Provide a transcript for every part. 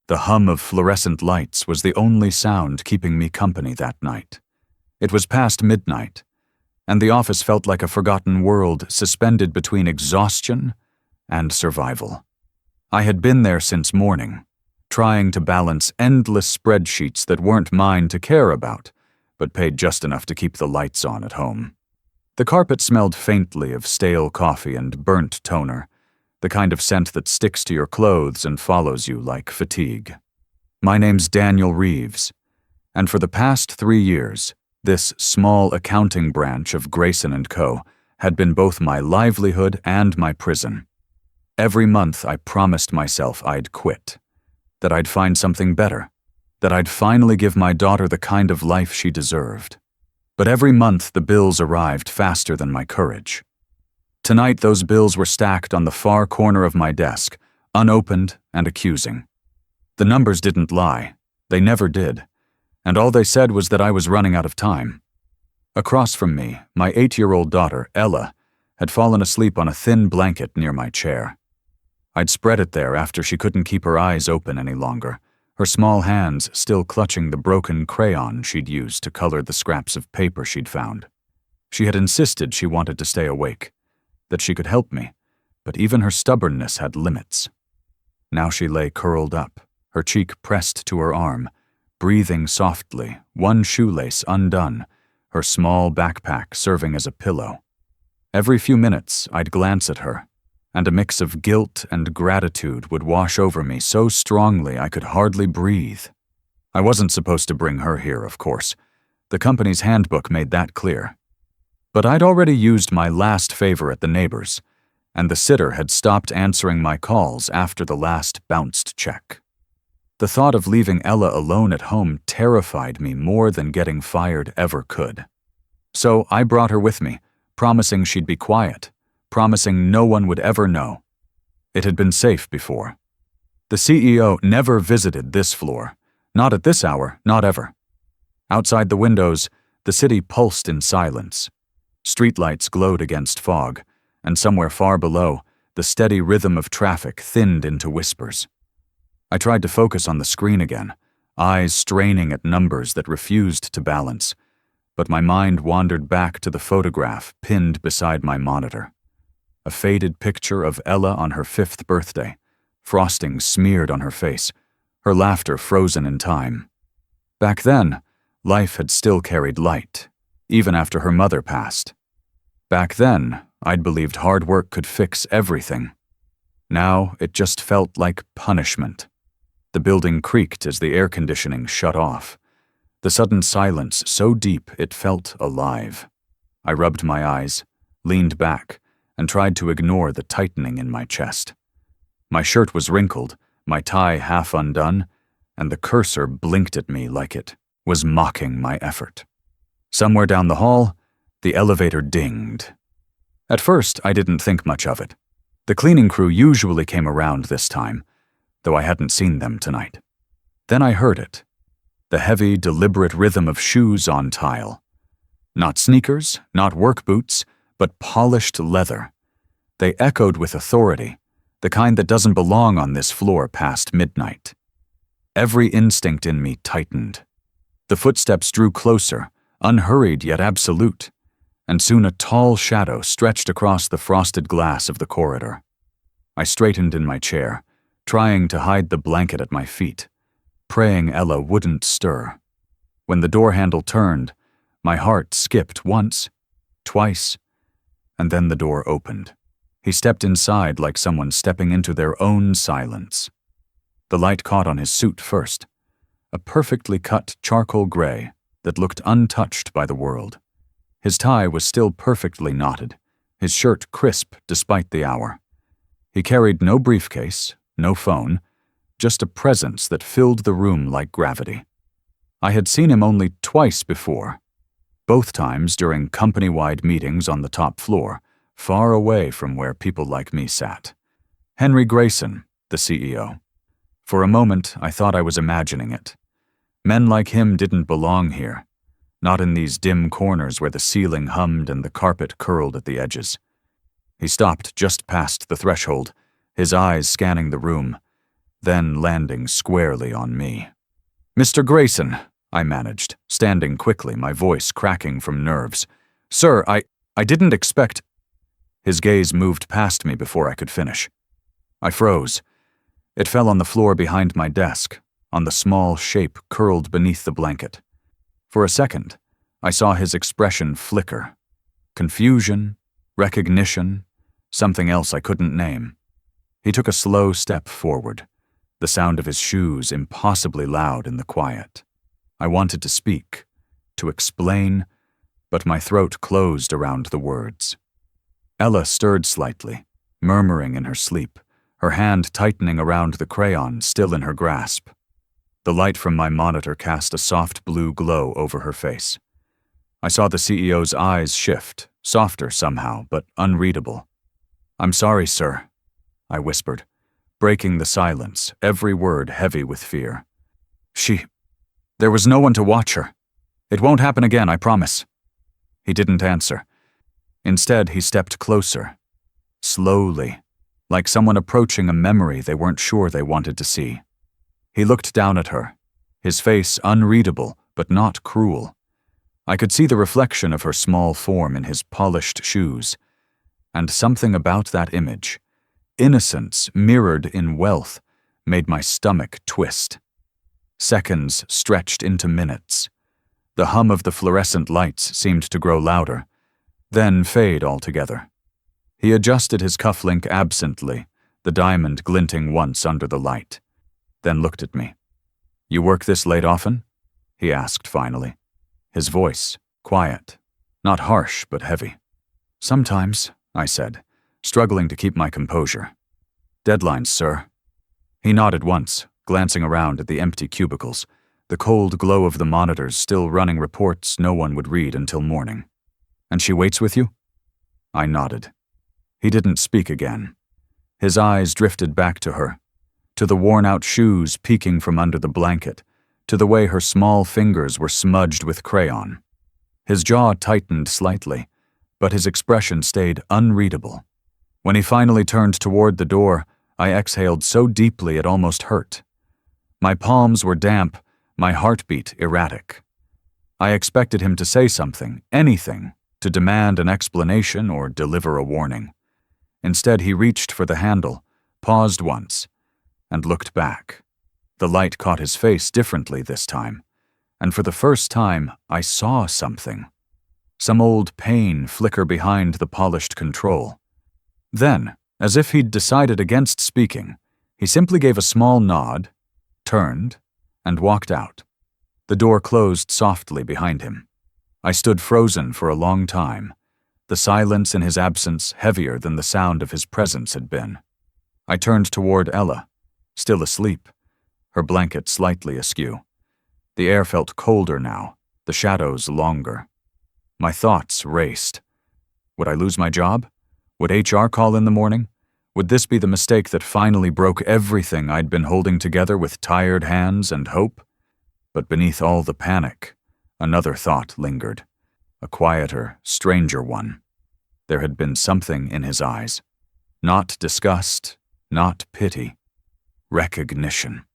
The hum of fluorescent lights was the only sound keeping me company that night. It was past midnight, and the office felt like a forgotten world suspended between exhaustion and survival. I had been there since morning, trying to balance endless spreadsheets that weren't mine to care about, but paid just enough to keep the lights on at home. The carpet smelled faintly of stale coffee and burnt toner, the kind of scent that sticks to your clothes and follows you like fatigue. My name's Daniel Reeves, and for the past 3 years, this small accounting branch of Grayson & Co. had been both my livelihood and my prison. Every month I promised myself I'd quit, that I'd find something better, that I'd finally give my daughter the kind of life she deserved. But every month the bills arrived faster than my courage. Tonight those bills were stacked on the far corner of my desk, unopened and accusing. The numbers didn't lie. They never did. And all they said was that I was running out of time. Across from me, my 8-year-old daughter, Ella, had fallen asleep on a thin blanket near my chair. I'd spread it there after she couldn't keep her eyes open any longer, her small hands still clutching the broken crayon she'd used to color the scraps of paper she'd found. She had insisted she wanted to stay awake, that she could help me, but even her stubbornness had limits. Now she lay curled up, her cheek pressed to her arm, breathing softly, one shoelace undone, her small backpack serving as a pillow. Every few minutes I'd glance at her, and a mix of guilt and gratitude would wash over me so strongly I could hardly breathe. I wasn't supposed to bring her here, of course. The company's handbook made that clear. But I'd already used my last favor at the neighbors, and the sitter had stopped answering my calls after the last bounced check. The thought of leaving Ella alone at home terrified me more than getting fired ever could. So I brought her with me, promising she'd be quiet, promising no one would ever know. It had been safe before. The CEO never visited this floor, not at this hour, not ever. Outside the windows, the city pulsed in silence. Streetlights glowed against fog, and somewhere far below, the steady rhythm of traffic thinned into whispers. I tried to focus on the screen again, eyes straining at numbers that refused to balance, but my mind wandered back to the photograph pinned beside my monitor. A faded picture of Ella on her 5th birthday, frosting smeared on her face, her laughter frozen in time. Back then, life had still carried light, even after her mother passed. Back then, I'd believed hard work could fix everything. Now, it just felt like punishment. The building creaked as the air conditioning shut off. The sudden silence so deep it felt alive. I rubbed my eyes, leaned back, and tried to ignore the tightening in my chest. My shirt was wrinkled, my tie half undone, and the cursor blinked at me like it was mocking my effort. Somewhere down the hall, the elevator dinged. At first, I didn't think much of it. The cleaning crew usually came around this time, though I hadn't seen them tonight. Then I heard it. The heavy, deliberate rhythm of shoes on tile. Not sneakers, not work boots, but polished leather. They echoed with authority, the kind that doesn't belong on this floor past midnight. Every instinct in me tightened. The footsteps drew closer, unhurried yet absolute, and soon a tall shadow stretched across the frosted glass of the corridor. I straightened in my chair, trying to hide the blanket at my feet, praying Ella wouldn't stir. When the door handle turned, my heart skipped once, twice, and then the door opened. He stepped inside like someone stepping into their own silence. The light caught on his suit first, a perfectly cut charcoal gray that looked untouched by the world. His tie was still perfectly knotted, his shirt crisp despite the hour. He carried no briefcase, no phone, just a presence that filled the room like gravity. I had seen him only twice before, both times during company-wide meetings on the top floor, far away from where people like me sat. Henry Grayson, the CEO. For a moment, I thought I was imagining it. Men like him didn't belong here, not in these dim corners where the ceiling hummed and the carpet curled at the edges. He stopped just past the threshold, his eyes scanning the room, then landing squarely on me. "Mr. Grayson," I managed, standing quickly, my voice cracking from nerves. "Sir, I didn't expect—" His gaze moved past me before I could finish. I froze. It fell on the floor behind my desk, on the small shape curled beneath the blanket. For a second, I saw his expression flicker. Confusion, recognition, something else I couldn't name. He took a slow step forward, the sound of his shoes impossibly loud in the quiet. I wanted to speak, to explain, but my throat closed around the words. Ella stirred slightly, murmuring in her sleep, her hand tightening around the crayon still in her grasp. The light from my monitor cast a soft blue glow over her face. I saw the CEO's eyes shift, softer somehow, but unreadable. "I'm sorry, sir," I whispered, breaking the silence, every word heavy with fear. There was no one to watch her. It won't happen again, I promise." He didn't answer. Instead, he stepped closer, slowly, like someone approaching a memory they weren't sure they wanted to see. He looked down at her, his face unreadable, but not cruel. I could see the reflection of her small form in his polished shoes, and something about that image, innocence mirrored in wealth, made my stomach twist. Seconds stretched into minutes. The hum of the fluorescent lights seemed to grow louder, then fade altogether. He adjusted his cufflink absently, the diamond glinting once under the light, then looked at me. "You work this late often?" he asked finally. His voice, quiet, not harsh but heavy. "Sometimes," I said, struggling to keep my composure. "Deadlines, sir." He nodded once, glancing around at the empty cubicles, the cold glow of the monitors still running reports no one would read until morning. "And she waits with you?" I nodded. He didn't speak again. His eyes drifted back to her, to the worn-out shoes peeking from under the blanket, to the way her small fingers were smudged with crayon. His jaw tightened slightly, but his expression stayed unreadable. When he finally turned toward the door, I exhaled so deeply it almost hurt. My palms were damp, my heartbeat erratic. I expected him to say something, anything, to demand an explanation or deliver a warning. Instead, he reached for the handle, paused once, and looked back. The light caught his face differently this time, and for the first time, I saw something. Some old pain flicker behind the polished control. Then, as if he'd decided against speaking, he simply gave a small nod, turned, and walked out. The door closed softly behind him. I stood frozen for a long time, the silence in his absence heavier than the sound of his presence had been. I turned toward Ella, still asleep, her blanket slightly askew. The air felt colder now, the shadows longer. My thoughts raced. Would I lose my job? Would HR call in the morning? Would this be the mistake that finally broke everything I'd been holding together with tired hands and hope? But beneath all the panic, another thought lingered, a quieter, stranger one. There had been something in his eyes. Not disgust, not pity. Recognition.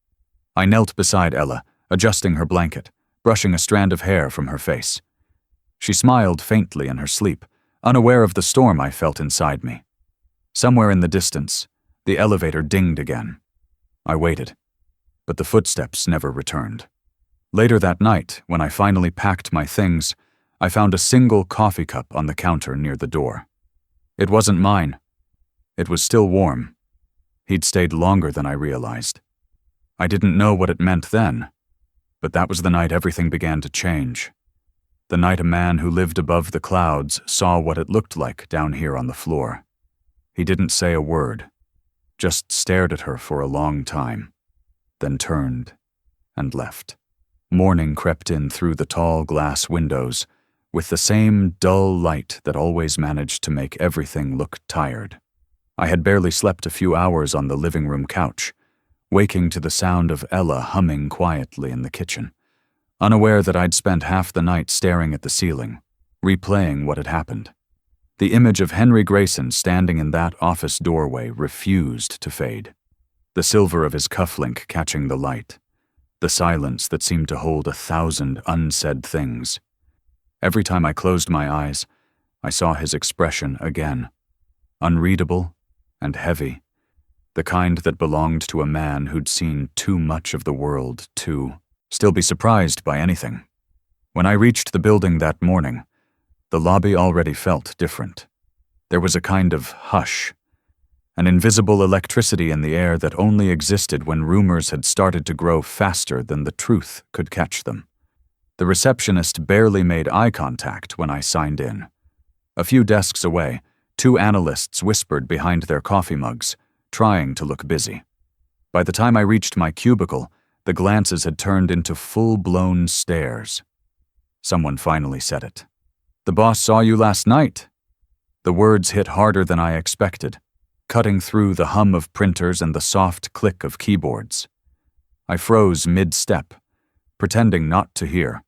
I knelt beside Ella, adjusting her blanket, brushing a strand of hair from her face. She smiled faintly in her sleep, unaware of the storm I felt inside me. Somewhere in the distance, the elevator dinged again. I waited, but the footsteps never returned. Later that night, when I finally packed my things, I found a single coffee cup on the counter near the door. It wasn't mine. It was still warm. He'd stayed longer than I realized. I didn't know what it meant then, but that was the night everything began to change. The night a man who lived above the clouds saw what it looked like down here on the floor. He didn't say a word, just stared at her for a long time, then turned and left. Morning crept in through the tall glass windows, with the same dull light that always managed to make everything look tired. I had barely slept a few hours on the living room couch, waking to the sound of Ella humming quietly in the kitchen, unaware that I'd spent half the night staring at the ceiling, replaying what had happened. The image of Henry Grayson standing in that office doorway refused to fade. the silver of his cufflink catching the light, the silence that seemed to hold 1,000 unsaid things. Every time I closed my eyes, I saw his expression again, unreadable and heavy, the kind that belonged to a man who'd seen too much of the world to still be surprised by anything. When I reached the building that morning, the lobby already felt different. There was a kind of hush, an invisible electricity in the air that only existed when rumors had started to grow faster than the truth could catch them. The receptionist barely made eye contact when I signed in. A few desks away, 2 analysts whispered behind their coffee mugs, trying to look busy. By the time I reached my cubicle, the glances had turned into full-blown stares. Someone finally said it. "The boss saw you last night." The words hit harder than I expected, cutting through the hum of printers and the soft click of keyboards. I froze mid-step, pretending not to hear,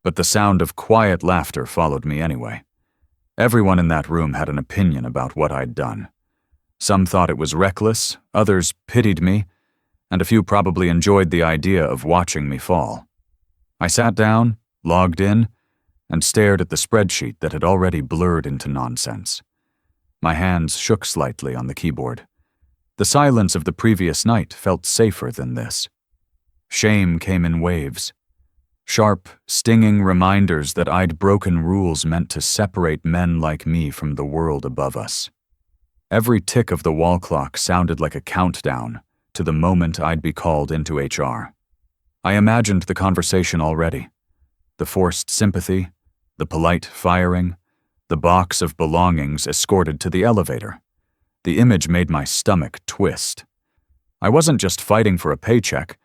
but the sound of quiet laughter followed me anyway. Everyone in that room had an opinion about what I'd done. Some thought it was reckless, others pitied me, and a few probably enjoyed the idea of watching me fall. I sat down, logged in, and stared at the spreadsheet that had already blurred into nonsense. My hands shook slightly on the keyboard. The silence of the previous night felt safer than this. Shame came in waves. Sharp, stinging reminders that I'd broken rules meant to separate men like me from the world above us. Every tick of the wall clock sounded like a countdown to the moment I'd be called into HR. I imagined the conversation already. The forced sympathy, the polite firing, the box of belongings escorted to the elevator. The image made my stomach twist. I wasn't just fighting for a paycheck.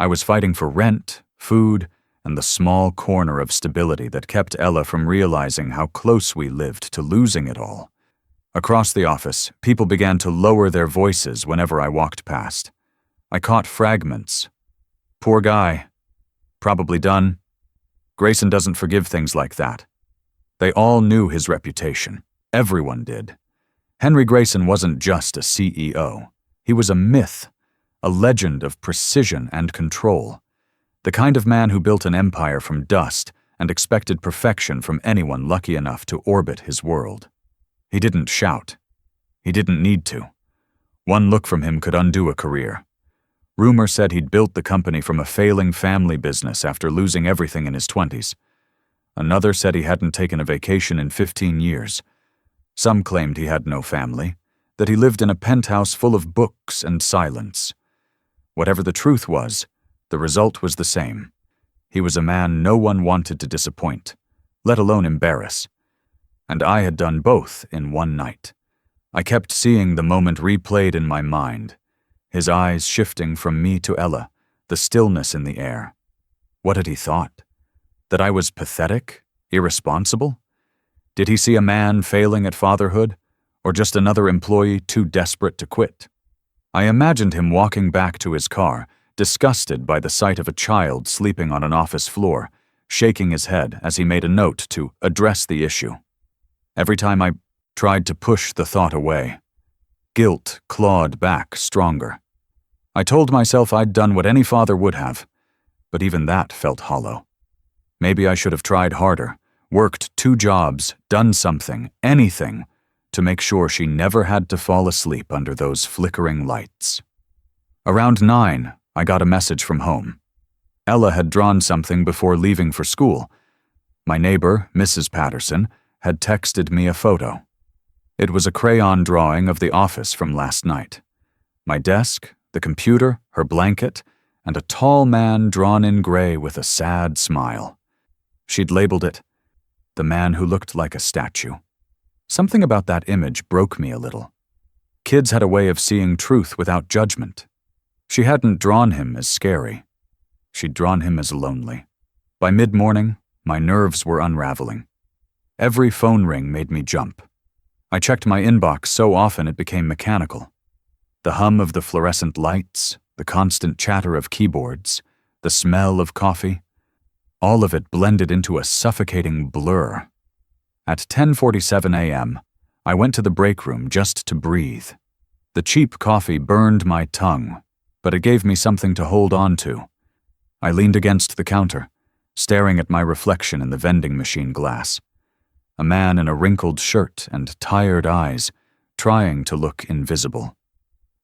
I was fighting for rent, food, and the small corner of stability that kept Ella from realizing how close we lived to losing it all. Across the office, people began to lower their voices whenever I walked past. I caught fragments. "Poor guy. Probably done. Grayson doesn't forgive things like that." They all knew his reputation. Everyone did. Henry Grayson wasn't just a CEO. He was a myth, a legend of precision and control. The kind of man who built an empire from dust and expected perfection from anyone lucky enough to orbit his world. He didn't shout. He didn't need to. One look from him could undo a career. Rumor said he'd built the company from a failing family business after losing everything in his 20s. Another said he hadn't taken a vacation in 15 years. Some claimed he had no family, that he lived in a penthouse full of books and silence. Whatever the truth was, the result was the same. He was a man no one wanted to disappoint, let alone embarrass. And I had done both in one night. I kept seeing the moment replayed in my mind, his eyes shifting from me to Ella, the stillness in the air. What had he thought? That I was pathetic, irresponsible? Did he see a man failing at fatherhood, or just another employee too desperate to quit? I imagined him walking back to his car, disgusted by the sight of a child sleeping on an office floor, shaking his head as he made a note to address the issue. Every time I tried to push the thought away, guilt clawed back stronger. I told myself I'd done what any father would have, but even that felt hollow. Maybe I should have tried harder, worked 2 jobs, done something, anything, to make sure she never had to fall asleep under those flickering lights. Around 9, I got a message from home. Ella had drawn something before leaving for school. My neighbor, Mrs. Patterson, had texted me a photo. It was a crayon drawing of the office from last night. My desk, the computer, her blanket, and a tall man drawn in gray with a sad smile. She'd labeled it, "The Man Who Looked Like a Statue." Something about that image broke me a little. Kids had a way of seeing truth without judgment. She hadn't drawn him as scary. She'd drawn him as lonely. By mid-morning, my nerves were unraveling. Every phone ring made me jump. I checked my inbox so often it became mechanical. The hum of the fluorescent lights, the constant chatter of keyboards, the smell of coffee, all of it blended into a suffocating blur. At 10:47 a.m., I went to the break room just to breathe. The cheap coffee burned my tongue, but it gave me something to hold on to. I leaned against the counter, staring at my reflection in the vending machine glass. A man in a wrinkled shirt and tired eyes, trying to look invisible.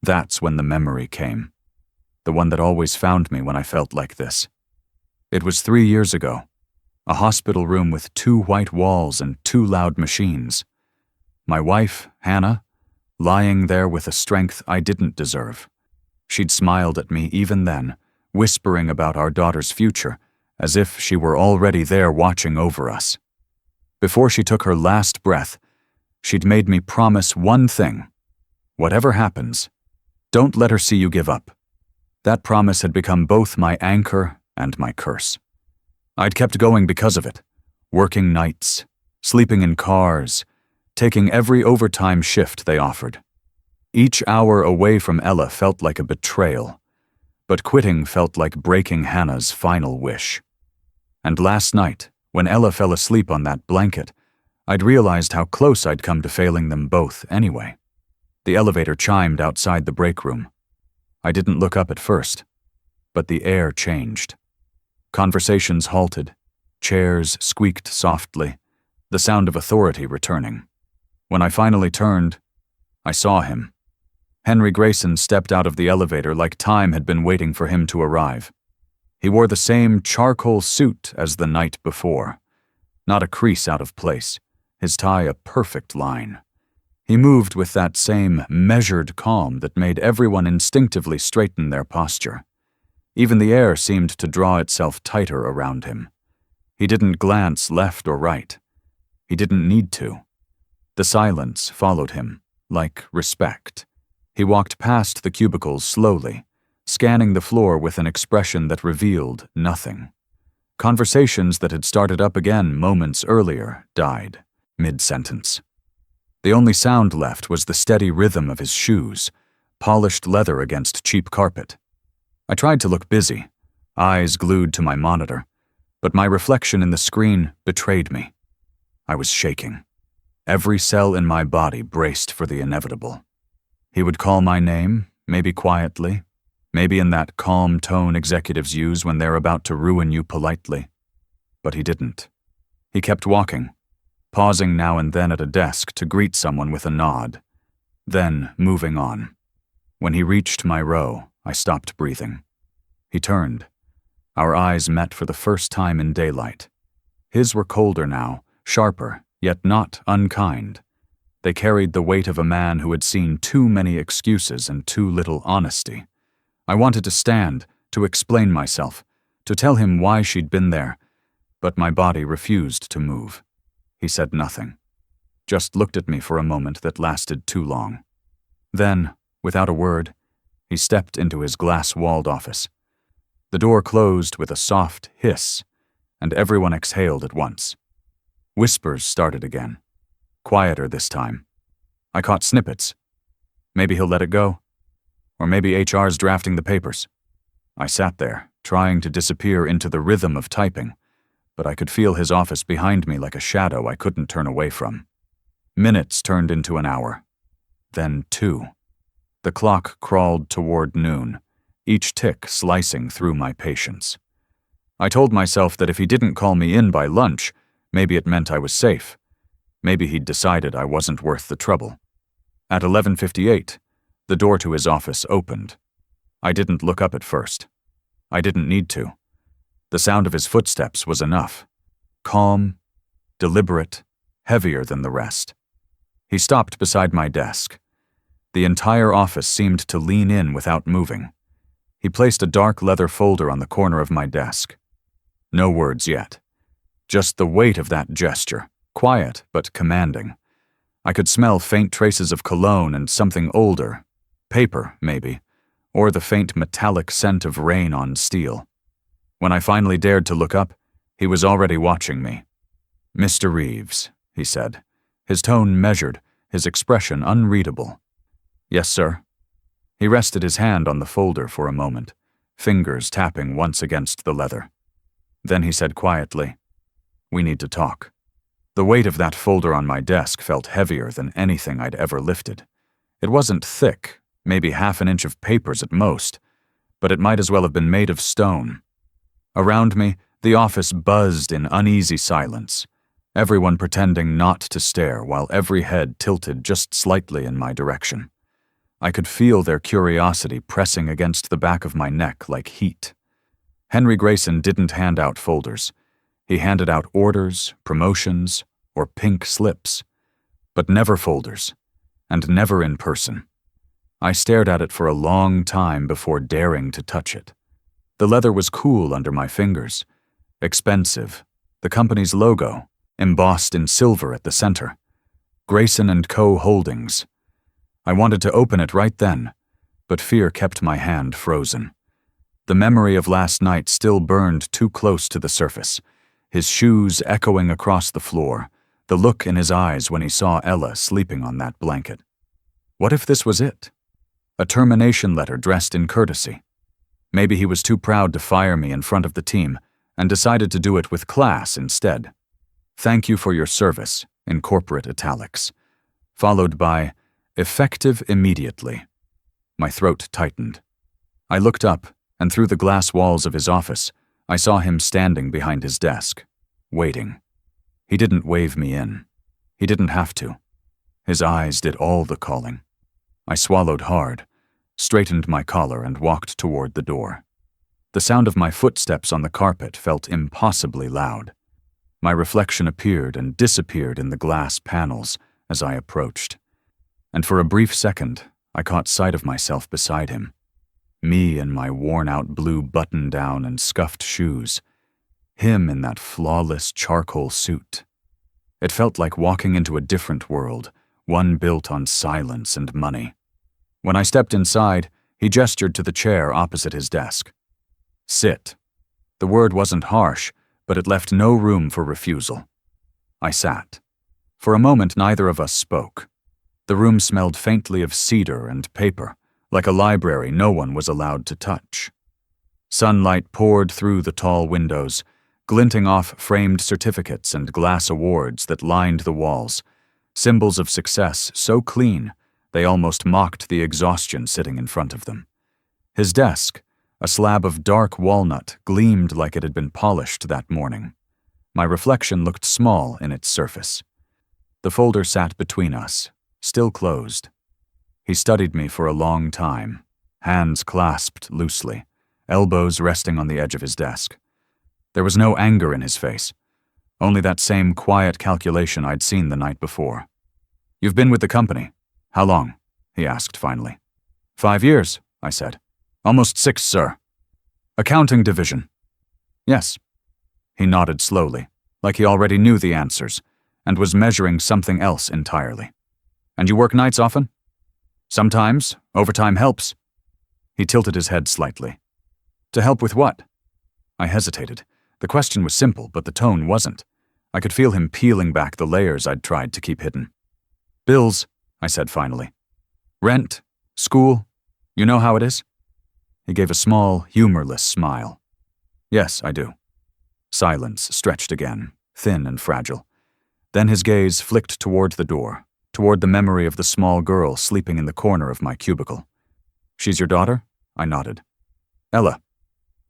That's when the memory came. The one that always found me when I felt like this. It was 3 years ago. A hospital room with 2 white walls and 2 loud machines. My wife, Hannah, lying there with a strength I didn't deserve. She'd smiled at me even then, whispering about our daughter's future, as if she were already there watching over us. Before she took her last breath, she'd made me promise one thing. Whatever happens, don't let her see you give up. That promise had become both my anchor and my curse. I'd kept going because of it, working nights, sleeping in cars, taking every overtime shift they offered. Each hour away from Ella felt like a betrayal, but quitting felt like breaking Hannah's final wish. And last night, when Ella fell asleep on that blanket, I'd realized how close I'd come to failing them both anyway. The elevator chimed outside the break room. I didn't look up at first, but the air changed. Conversations halted, chairs squeaked softly, the sound of authority returning. When I finally turned, I saw him. Henry Grayson stepped out of the elevator like time had been waiting for him to arrive. He wore the same charcoal suit as the night before, not a crease out of place, his tie a perfect line. He moved with that same measured calm that made everyone instinctively straighten their posture. Even the air seemed to draw itself tighter around him. He didn't glance left or right. He didn't need to. The silence followed him, like respect. He walked past the cubicles slowly, scanning the floor with an expression that revealed nothing. Conversations that had started up again moments earlier died, mid-sentence. The only sound left was the steady rhythm of his shoes, polished leather against cheap carpet. I tried to look busy, eyes glued to my monitor, but my reflection in the screen betrayed me. I was shaking. Every cell in my body braced for the inevitable. He would call my name, maybe quietly, maybe in that calm tone executives use when they're about to ruin you politely. But he didn't. He kept walking, pausing now and then at a desk to greet someone with a nod, then moving on. When he reached my row, I stopped breathing. He turned. Our eyes met for the first time in daylight. His were colder now, sharper, yet not unkind. They carried the weight of a man who had seen too many excuses and too little honesty. I wanted to stand, to explain myself, to tell him why she'd been there, but my body refused to move. He said nothing, just looked at me for a moment that lasted too long. Then, without a word, he stepped into his glass-walled office. The door closed with a soft hiss, and everyone exhaled at once. Whispers started again, quieter this time. I caught snippets. Maybe he'll let it go. Or maybe HR's drafting the papers. I sat there, trying to disappear into the rhythm of typing, but I could feel his office behind me like a shadow I couldn't turn away from. Minutes turned into an hour. Then 2. The clock crawled toward noon, each tick slicing through my patience. I told myself that if he didn't call me in by lunch, maybe it meant I was safe. Maybe he'd decided I wasn't worth the trouble. At 11:58, the door to his office opened. I didn't look up at first. I didn't need to. The sound of his footsteps was enough. Calm, deliberate, heavier than the rest. He stopped beside my desk. The entire office seemed to lean in without moving. He placed a dark leather folder on the corner of my desk. No words yet. Just the weight of that gesture, quiet but commanding. I could smell faint traces of cologne and something older, paper, maybe, or the faint metallic scent of rain on steel. When I finally dared to look up, he was already watching me. "Mr. Reeves," he said, his tone measured, his expression unreadable. "Yes, sir." He rested his hand on the folder for a moment, fingers tapping once against the leather. Then he said quietly, "We need to talk." The weight of that folder on my desk felt heavier than anything I'd ever lifted. It wasn't thick, maybe half an inch of papers at most, but it might as well have been made of stone. Around me, the office buzzed in uneasy silence, everyone pretending not to stare while every head tilted just slightly in my direction. I could feel their curiosity pressing against the back of my neck like heat. Henry Grayson didn't hand out folders. He handed out orders, promotions, or pink slips, but never folders, and never in person. I stared at it for a long time before daring to touch it. The leather was cool under my fingers. Expensive. The company's logo, embossed in silver at the center. Grayson & Co. Holdings. I wanted to open it right then, but fear kept my hand frozen. The memory of last night still burned too close to the surface, his shoes echoing across the floor, the look in his eyes when he saw Ella sleeping on that blanket. What if this was it? A termination letter dressed in courtesy. Maybe he was too proud to fire me in front of the team and decided to do it with class instead. Thank you for your service, in corporate italics. Followed by, effective immediately. My throat tightened. I looked up, and through the glass walls of his office, I saw him standing behind his desk, waiting. He didn't wave me in. He didn't have to. His eyes did all the calling. I swallowed hard, straightened my collar, and walked toward the door. The sound of my footsteps on the carpet felt impossibly loud. My reflection appeared and disappeared in the glass panels as I approached. And for a brief second, I caught sight of myself beside him. Me in my worn-out blue button-down and scuffed shoes. Him in that flawless charcoal suit. It felt like walking into a different world, one built on silence and money. When I stepped inside, he gestured to the chair opposite his desk. Sit. The word wasn't harsh, but it left no room for refusal. I sat. For a moment, neither of us spoke. The room smelled faintly of cedar and paper, like a library no one was allowed to touch. Sunlight poured through the tall windows, glinting off framed certificates and glass awards that lined the walls, symbols of success so clean they almost mocked the exhaustion sitting in front of them. His desk, a slab of dark walnut, gleamed like it had been polished that morning. My reflection looked small in its surface. The folder sat between us, still closed. He studied me for a long time, hands clasped loosely, elbows resting on the edge of his desk. There was no anger in his face, only that same quiet calculation I'd seen the night before. You've been with the company. How long? He asked finally. 5 years, I said. Almost 6, sir. Accounting division. Yes. He nodded slowly, like he already knew the answers, and was measuring something else entirely. And you work nights often? Sometimes. Overtime helps. He tilted his head slightly. To help with what? I hesitated. The question was simple, but the tone wasn't. I could feel him peeling back the layers I'd tried to keep hidden. Bills, I said finally. Rent, school, you know how it is? He gave a small, humorless smile. Yes, I do. Silence stretched again, thin and fragile. Then his gaze flicked toward the door, toward the memory of the small girl sleeping in the corner of my cubicle. She's your daughter? I nodded. Ella.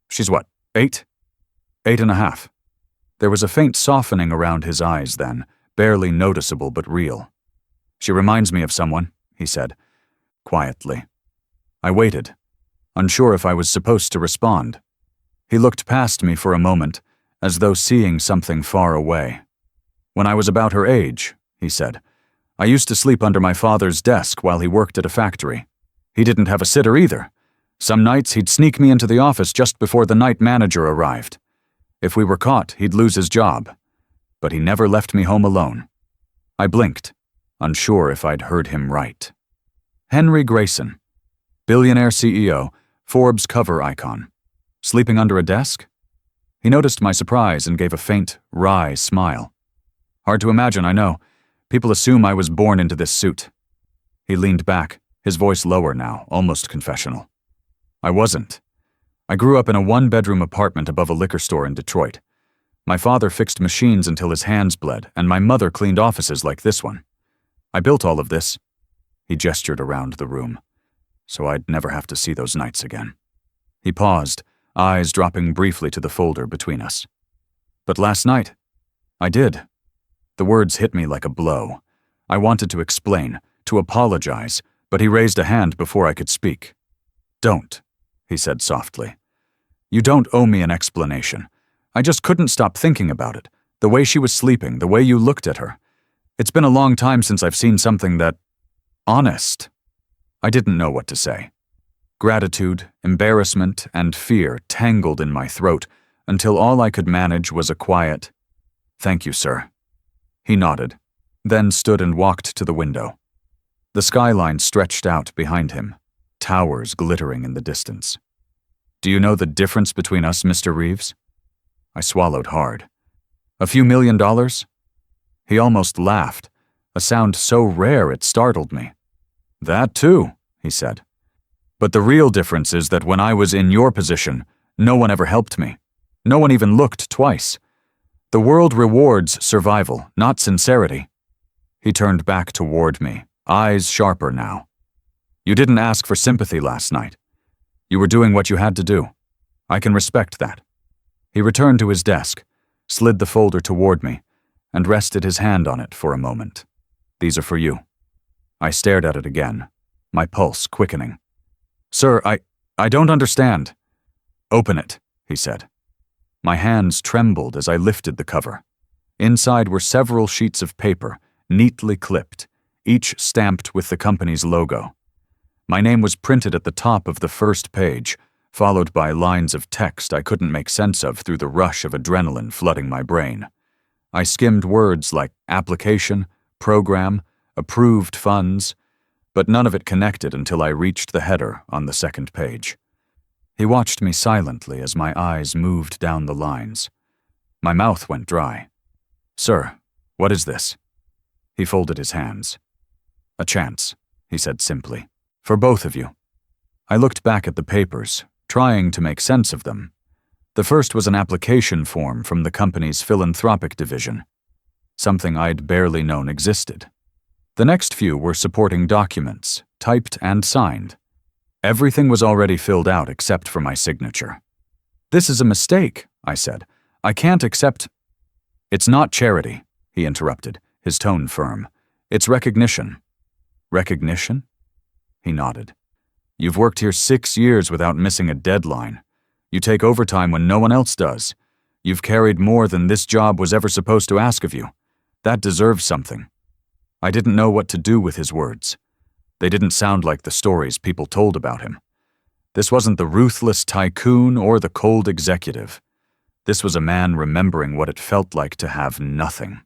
She's what, 8? 8.5. There was a faint softening around his eyes then, barely noticeable but real. She reminds me of someone, he said, quietly. I waited, unsure if I was supposed to respond. He looked past me for a moment, as though seeing something far away. When I was about her age, he said, I used to sleep under my father's desk while he worked at a factory. He didn't have a sitter either. Some nights he'd sneak me into the office just before the night manager arrived. If we were caught, he'd lose his job. But he never left me home alone. I blinked, unsure if I'd heard him right. Henry Grayson, billionaire CEO, Forbes cover icon. Sleeping under a desk? He noticed my surprise and gave a faint, wry smile. Hard to imagine, I know. People assume I was born into this suit. He leaned back, his voice lower now, almost confessional. I wasn't. I grew up in a one-bedroom apartment above a liquor store in Detroit. My father fixed machines until his hands bled, and my mother cleaned offices like this one. I built all of this. He gestured around the room, so I'd never have to see those nights again. He paused, eyes dropping briefly to the folder between us. But last night, I did. The words hit me like a blow. I wanted to explain, to apologize, but he raised a hand before I could speak. Don't, he said softly. You don't owe me an explanation. I just couldn't stop thinking about it. The way she was sleeping, the way you looked at her. It's been a long time since I've seen something that... honest. I didn't know what to say. Gratitude, embarrassment, and fear tangled in my throat until all I could manage was a quiet, "Thank you, sir." He nodded, then stood and walked to the window. The skyline stretched out behind him, towers glittering in the distance. Do you know the difference between us, Mr. Reeves? I swallowed hard. A few $1,000,000? He almost laughed, a sound so rare it startled me. That too, he said. But the real difference is that when I was in your position, no one ever helped me. No one even looked twice. The world rewards survival, not sincerity. He turned back toward me, eyes sharper now. You didn't ask for sympathy last night. You were doing what you had to do. I can respect that. He returned to his desk, slid the folder toward me, and rested his hand on it for a moment. These are for you. I stared at it again, my pulse quickening. Sir, I don't understand. Open it, he said. My hands trembled as I lifted the cover. Inside were several sheets of paper, neatly clipped, each stamped with the company's logo. My name was printed at the top of the first page, followed by lines of text I couldn't make sense of through the rush of adrenaline flooding my brain. I skimmed words like application, program, approved funds, but none of it connected until I reached the header on the second page. He watched me silently as my eyes moved down the lines. My mouth went dry. Sir, what is this? He folded his hands. A chance, he said simply, for both of you. I looked back at the papers, trying to make sense of them. The first was an application form from the company's philanthropic division, something I'd barely known existed. The next few were supporting documents, typed and signed. Everything was already filled out except for my signature. This is a mistake, I said. I can't accept... It's not charity, he interrupted, his tone firm. It's recognition. Recognition? He nodded. You've worked here 6 years without missing a deadline. You take overtime when no one else does. You've carried more than this job was ever supposed to ask of you. That deserves something. I didn't know what to do with his words. They didn't sound like the stories people told about him. This wasn't the ruthless tycoon or the cold executive. This was a man remembering what it felt like to have nothing.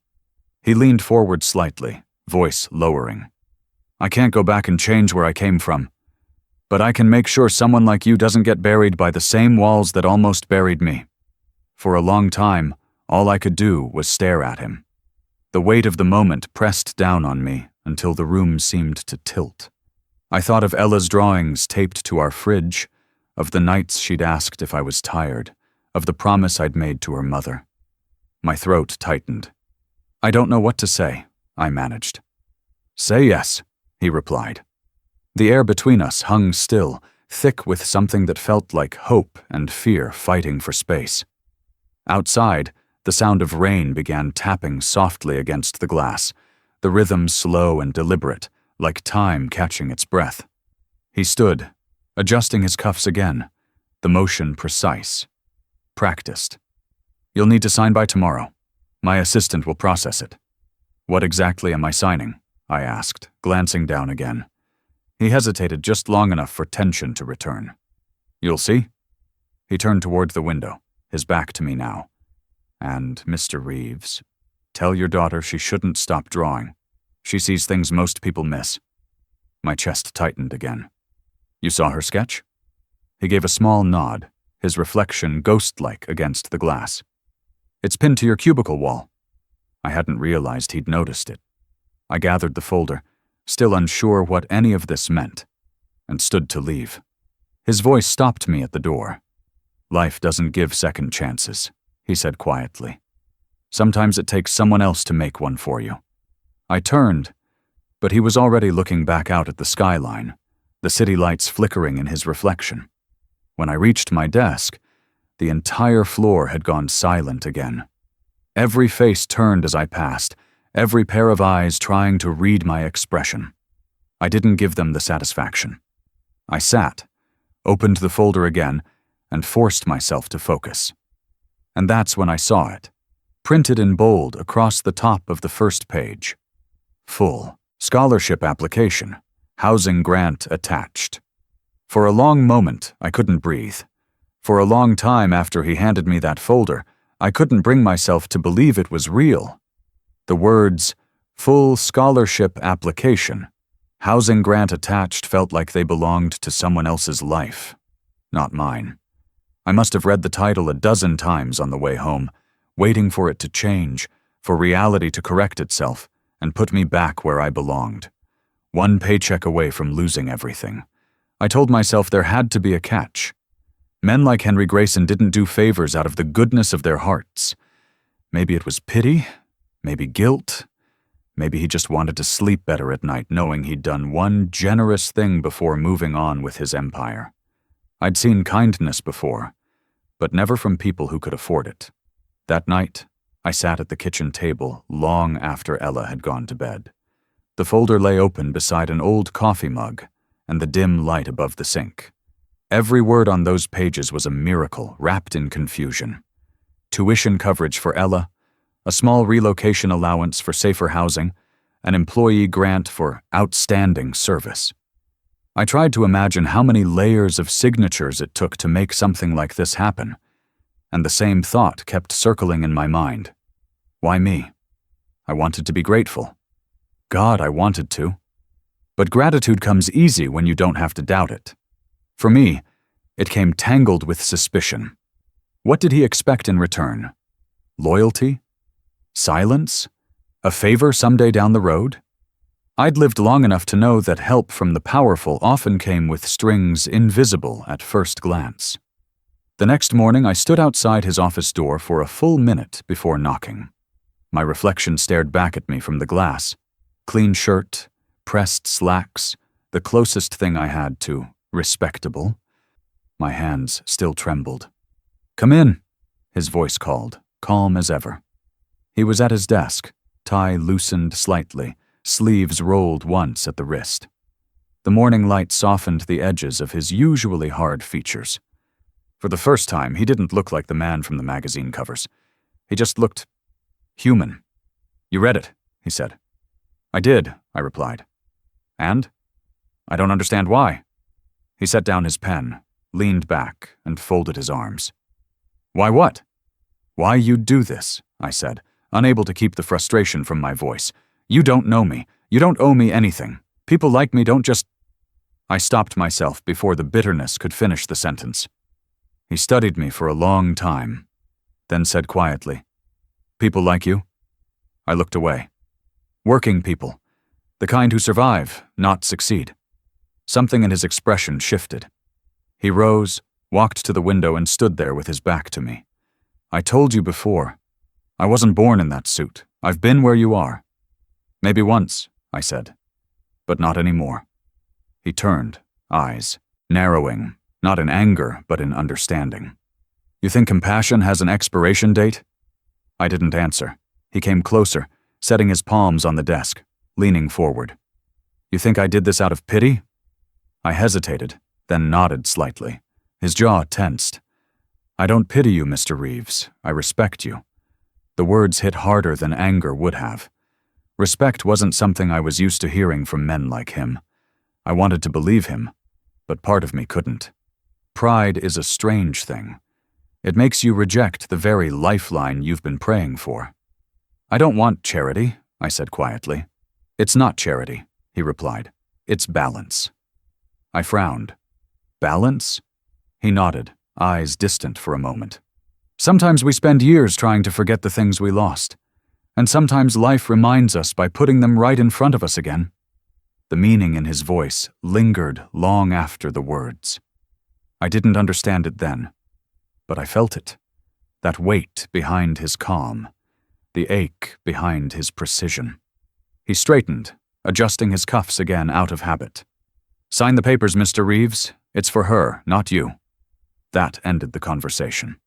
He leaned forward slightly, voice lowering. I can't go back and change where I came from, but I can make sure someone like you doesn't get buried by the same walls that almost buried me. For a long time, all I could do was stare at him. The weight of the moment pressed down on me until the room seemed to tilt. I thought of Ella's drawings taped to our fridge, of the nights she'd asked if I was tired, of the promise I'd made to her mother. My throat tightened. I don't know what to say, I managed. Say yes, he replied. The air between us hung still, thick with something that felt like hope and fear fighting for space. Outside, the sound of rain began tapping softly against the glass, the rhythm slow and deliberate, like time catching its breath. He stood, adjusting his cuffs again, the motion precise, practiced. You'll need to sign by tomorrow. My assistant will process it. What exactly am I signing? I asked, glancing down again. He hesitated just long enough for tension to return. You'll see? He turned toward the window, his back to me now. And, Mr. Reeves, tell your daughter she shouldn't stop drawing. She sees things most people miss. My chest tightened again. You saw her sketch? He gave a small nod, his reflection ghost-like against the glass. It's pinned to your cubicle wall. I hadn't realized he'd noticed it. I gathered the folder, still unsure what any of this meant, and stood to leave. His voice stopped me at the door. Life doesn't give second chances, he said quietly. Sometimes it takes someone else to make one for you. I turned, but he was already looking back out at the skyline, the city lights flickering in his reflection. When I reached my desk, the entire floor had gone silent again. Every face turned as I passed, every pair of eyes trying to read my expression. I didn't give them the satisfaction. I sat, opened the folder again, and forced myself to focus. And that's when I saw it, printed in bold across the top of the first page. Full scholarship application, housing grant attached. For a long moment, I couldn't breathe. For a long time after he handed me that folder, I couldn't bring myself to believe it was real. The words, full scholarship application, housing grant attached felt like they belonged to someone else's life, not mine. I must have read the title a dozen times on the way home, waiting for it to change, for reality to correct itself, and put me back where I belonged. One paycheck away from losing everything. I told myself there had to be a catch. Men like Henry Grayson didn't do favors out of the goodness of their hearts. Maybe it was pity, maybe guilt, maybe he just wanted to sleep better at night knowing he'd done one generous thing before moving on with his empire. I'd seen kindness before, but never from people who could afford it. That night, I sat at the kitchen table long after Ella had gone to bed. The folder lay open beside an old coffee mug and the dim light above the sink. Every word on those pages was a miracle wrapped in confusion. Tuition coverage for Ella, a small relocation allowance for safer housing, an employee grant for outstanding service. I tried to imagine how many layers of signatures it took to make something like this happen, and the same thought kept circling in my mind. Why me? I wanted to be grateful. God, I wanted to. But gratitude comes easy when you don't have to doubt it. For me, it came tangled with suspicion. What did he expect in return? Loyalty? Silence? A favor someday down the road? I'd lived long enough to know that help from the powerful often came with strings invisible at first glance. The next morning, I stood outside his office door for a full minute before knocking. My reflection stared back at me from the glass. Clean shirt, pressed slacks, the closest thing I had to respectable. My hands still trembled. "Come in," his voice called, calm as ever. He was at his desk, tie loosened slightly, sleeves rolled once at the wrist. The morning light softened the edges of his usually hard features. For the first time, he didn't look like the man from the magazine covers. He just looked human. "You read it," he said. "I did," I replied. "And?" "I don't understand why." He set down his pen, leaned back, and folded his arms. "Why what?" "Why you do this," I said, unable to keep the frustration from my voice. "You don't know me. You don't owe me anything. People like me don't just—" I stopped myself before the bitterness could finish the sentence. He studied me for a long time, then said quietly, "People like you?" I looked away. Working people. The kind who survive, not succeed. Something in his expression shifted. He rose, walked to the window, and stood there with his back to me. "I told you before. I wasn't born in that suit. I've been where you are." "Maybe once," I said, "but not anymore." He turned, eyes narrowing, not in anger, but in understanding. "You think compassion has an expiration date?" I didn't answer. He came closer, setting his palms on the desk, leaning forward. "You think I did this out of pity?" I hesitated, then nodded slightly. His jaw tensed. "I don't pity you, Mr. Reeves. I respect you." The words hit harder than anger would have. Respect wasn't something I was used to hearing from men like him. I wanted to believe him, but part of me couldn't. Pride is a strange thing. It makes you reject the very lifeline you've been praying for. "I don't want charity," I said quietly. "It's not charity," he replied. "It's balance." I frowned. "Balance?" He nodded, eyes distant for a moment. "Sometimes we spend years trying to forget the things we lost, and sometimes life reminds us by putting them right in front of us again." The meaning in his voice lingered long after the words. I didn't understand it then, but I felt it. That weight behind his calm, the ache behind his precision. He straightened, adjusting his cuffs again out of habit. "Sign the papers, Mr. Reeves. It's for her, not you." That ended the conversation.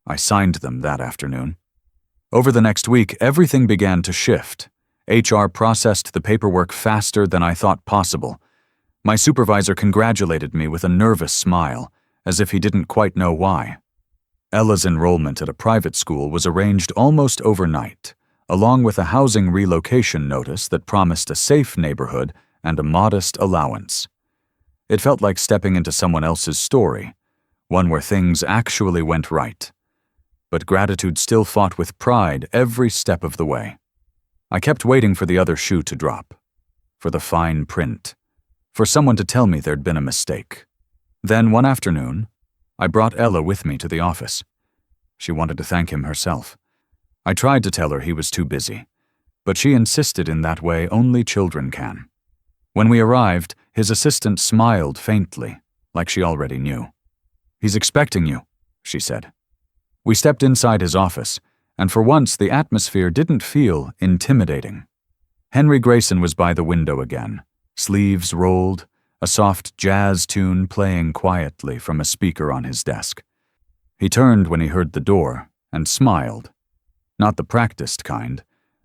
I signed them that afternoon. Over the next week, everything began to shift. HR processed the paperwork faster than I thought possible. My supervisor congratulated me with a nervous smile, as if he didn't quite know why. Ella's enrollment at a private school was arranged almost overnight, along with a housing relocation notice that promised a safe neighborhood and a modest allowance. It felt like stepping into someone else's story, one where things actually went right. But gratitude still fought with pride every step of the way. I kept waiting for the other shoe to drop, for the fine print, for someone to tell me there'd been a mistake. Then one afternoon, I brought Ella with me to the office. She wanted to thank him herself. I tried to tell her he was too busy, but she insisted in that way only children can. When we arrived, his assistant smiled faintly, like she already knew. "He's expecting you," she said. We stepped inside his office, and for once the atmosphere didn't feel intimidating. Henry Grayson was by the window again, sleeves rolled, a soft jazz tune playing quietly from a speaker on his desk. He turned when he heard the door and smiled. Not the practiced kind,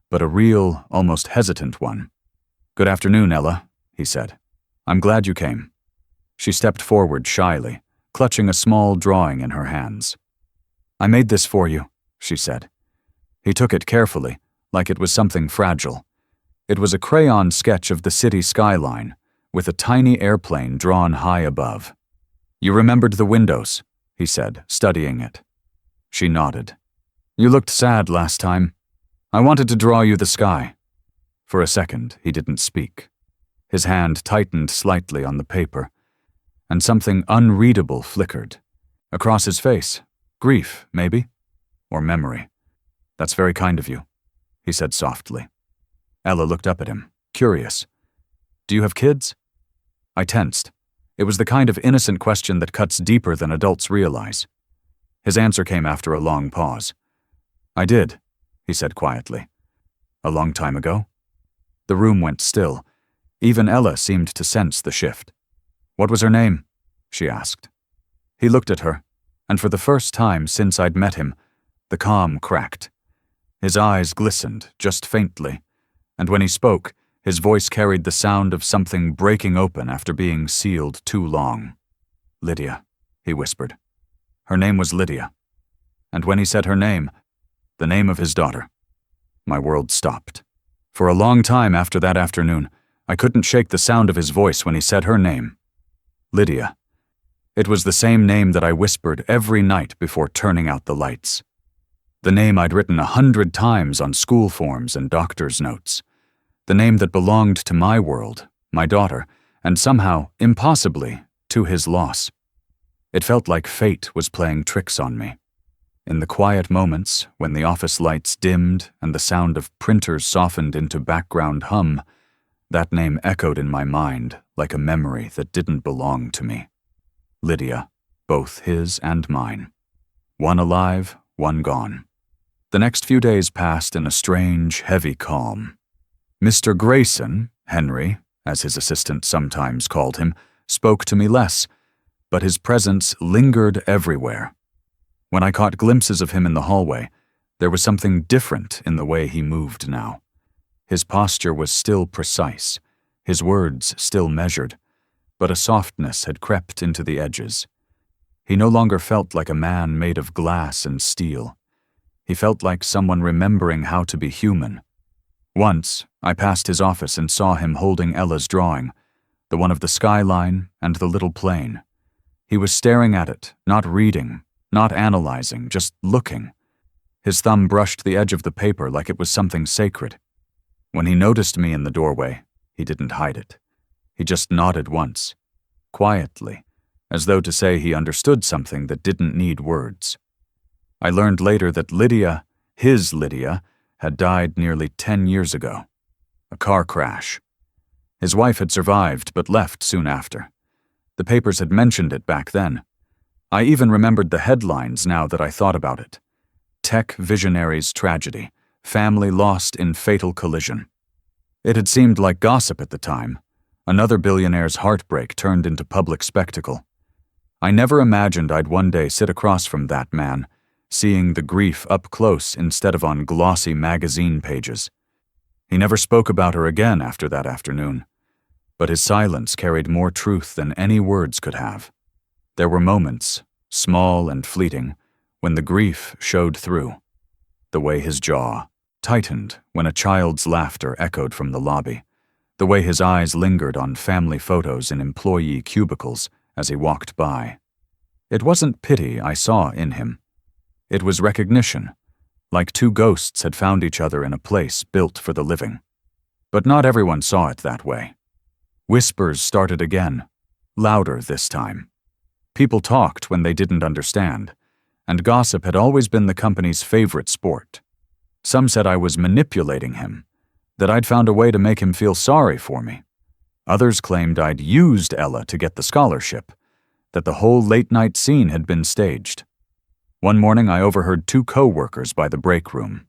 but a real, almost hesitant one. "Good afternoon, Ella," he said. "I'm glad you came." She stepped forward shyly, clutching a small drawing in her hands. "I made this for you," she said. He took it carefully, like it was something fragile. It was a crayon sketch of the city skyline, with a tiny airplane drawn high above. "You remembered the windows," he said, studying it. She nodded. "You looked sad last time. I wanted to draw you the sky." For a second, he didn't speak. His hand tightened slightly on the paper, and something unreadable flickered. Across his face, grief, maybe? Or memory. "That's very kind of you," he said softly. Ella looked up at him, curious. "Do you have kids?" I tensed. It was the kind of innocent question that cuts deeper than adults realize. His answer came after a long pause. "I did," he said quietly. "A long time ago?" The room went still. Even Ella seemed to sense the shift. "What was her name?" she asked. He looked at her, and for the first time since I'd met him, the calm cracked. His eyes glistened, just faintly, and when he spoke, his voice carried the sound of something breaking open after being sealed too long. "Lydia," he whispered. Her name was Lydia. And when he said her name, the name of his daughter, my world stopped. For a long time after that afternoon, I couldn't shake the sound of his voice when he said her name. Lydia. It was the same name that I whispered every night before turning out the lights. The name I'd written 100 times on school forms and doctor's notes. The name that belonged to my world, my daughter, and somehow, impossibly, to his loss. It felt like fate was playing tricks on me. In the quiet moments, when the office lights dimmed and the sound of printers softened into background hum, that name echoed in my mind like a memory that didn't belong to me. Lydia, both his and mine. One alive, one gone. The next few days passed in a strange, heavy calm. Mr. Grayson, Henry, as his assistant sometimes called him, spoke to me less, but his presence lingered everywhere. When I caught glimpses of him in the hallway, there was something different in the way he moved now. His posture was still precise, his words still measured, but a softness had crept into the edges. He no longer felt like a man made of glass and steel. He felt like someone remembering how to be human. Once, I passed his office and saw him holding Ella's drawing, the one of the skyline and the little plane. He was staring at it, not reading, not analyzing, just looking. His thumb brushed the edge of the paper like it was something sacred. When he noticed me in the doorway, he didn't hide it. He just nodded once, quietly, as though to say he understood something that didn't need words. I learned later that Lydia, his Lydia, had died nearly 10 years ago. A car crash. His wife had survived but left soon after. The papers had mentioned it back then. I even remembered the headlines now that I thought about it. Tech visionary's tragedy. Family lost in fatal collision. It had seemed like gossip at the time. Another billionaire's heartbreak turned into public spectacle. I never imagined I'd one day sit across from that man, seeing the grief up close instead of on glossy magazine pages. He never spoke about her again after that afternoon, but his silence carried more truth than any words could have. There were moments, small and fleeting, when the grief showed through. The way his jaw tightened when a child's laughter echoed from the lobby, the way his eyes lingered on family photos in employee cubicles as he walked by. It wasn't pity I saw in him. It was recognition, like two ghosts had found each other in a place built for the living. But not everyone saw it that way. Whispers started again, louder this time. People talked when they didn't understand, and gossip had always been the company's favorite sport. Some said I was manipulating him, that I'd found a way to make him feel sorry for me. Others claimed I'd used Ella to get the scholarship, that the whole late-night scene had been staged. One morning I overheard two co-workers by the break room.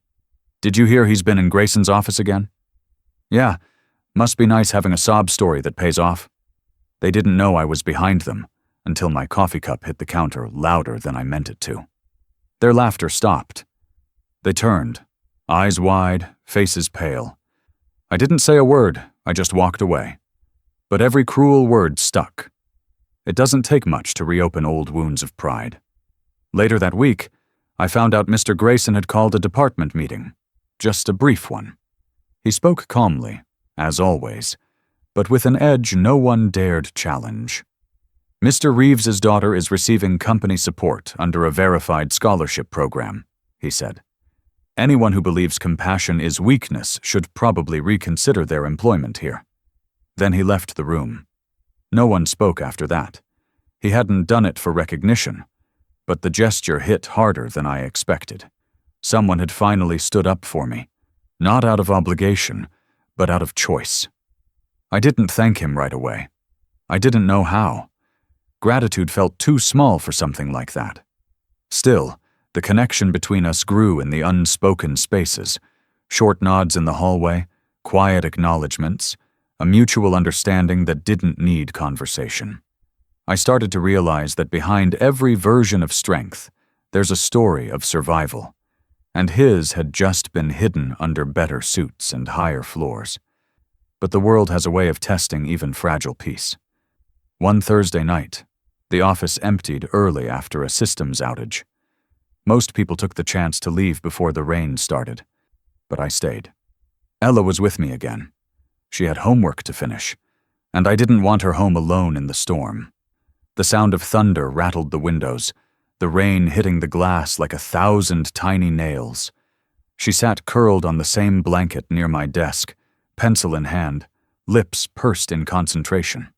"Did you hear he's been in Grayson's office again?" "Yeah, must be nice having a sob story that pays off." They didn't know I was behind them until my coffee cup hit the counter louder than I meant it to. Their laughter stopped. They turned, eyes wide, faces pale. I didn't say a word, I just walked away. But every cruel word stuck. It doesn't take much to reopen old wounds of pride. Later that week, I found out Mr. Grayson had called a department meeting, just a brief one. He spoke calmly, as always, but with an edge no one dared challenge. "Mr. Reeves's daughter is receiving company support under a verified scholarship program," he said. "Anyone who believes compassion is weakness should probably reconsider their employment here." Then he left the room. No one spoke after that. He hadn't done it for recognition, but the gesture hit harder than I expected. Someone had finally stood up for me, not out of obligation, but out of choice. I didn't thank him right away. I didn't know how. Gratitude felt too small for something like that. Still, the connection between us grew in the unspoken spaces, short nods in the hallway, quiet acknowledgments, a mutual understanding that didn't need conversation. I started to realize that behind every version of strength, there's a story of survival, and his had just been hidden under better suits and higher floors. But the world has a way of testing even fragile peace. One Thursday night, the office emptied early after a systems outage. Most people took the chance to leave before the rain started, but I stayed. Ella was with me again. She had homework to finish, and I didn't want her home alone in the storm. The sound of thunder rattled the windows, the rain hitting the glass like 1,000 tiny nails. She sat curled on the same blanket near my desk, pencil in hand, lips pursed in concentration.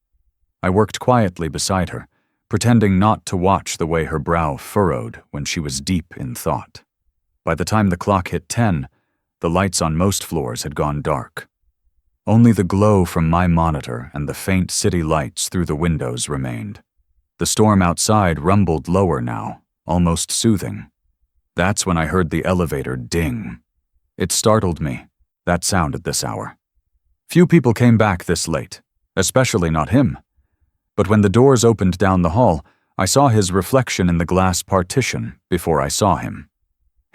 I worked quietly beside her, pretending not to watch the way her brow furrowed when she was deep in thought. By the time the clock hit 10, the lights on most floors had gone dark. Only the glow from my monitor and the faint city lights through the windows remained. The storm outside rumbled lower now, almost soothing. That's when I heard the elevator ding. It startled me, that sound at this hour. Few people came back this late, especially not him. But when the doors opened down the hall, I saw his reflection in the glass partition before I saw him.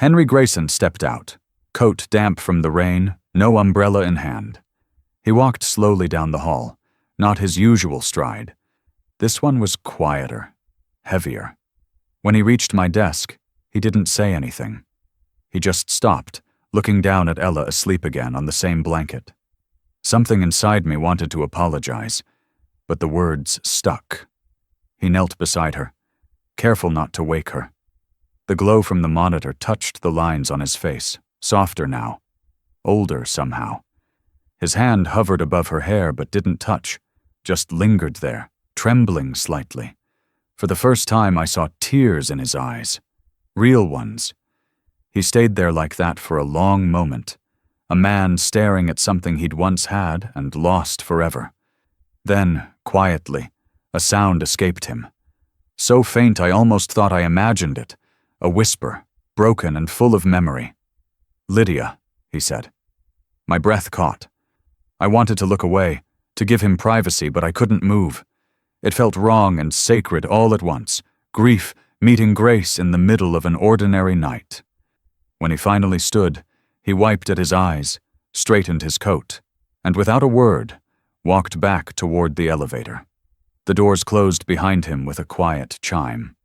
Henry Grayson stepped out, coat damp from the rain, no umbrella in hand. He walked slowly down the hall, not his usual stride. This one was quieter, heavier. When he reached my desk, he didn't say anything. He just stopped, looking down at Ella asleep again on the same blanket. Something inside me wanted to apologize, but the words stuck. He knelt beside her, careful not to wake her. The glow from the monitor touched the lines on his face, softer now, older somehow. His hand hovered above her hair but didn't touch, just lingered there, trembling slightly. For the first time I saw tears in his eyes, real ones. He stayed there like that for a long moment, a man staring at something he'd once had and lost forever. Then, quietly, a sound escaped him. So faint I almost thought I imagined it, a whisper, broken and full of memory. "Lydia," he said. My breath caught. I wanted to look away, to give him privacy, but I couldn't move. It felt wrong and sacred all at once, grief meeting grace in the middle of an ordinary night. When he finally stood, he wiped at his eyes, straightened his coat, and without a word, walked back toward the elevator. The doors closed behind him with a quiet chime.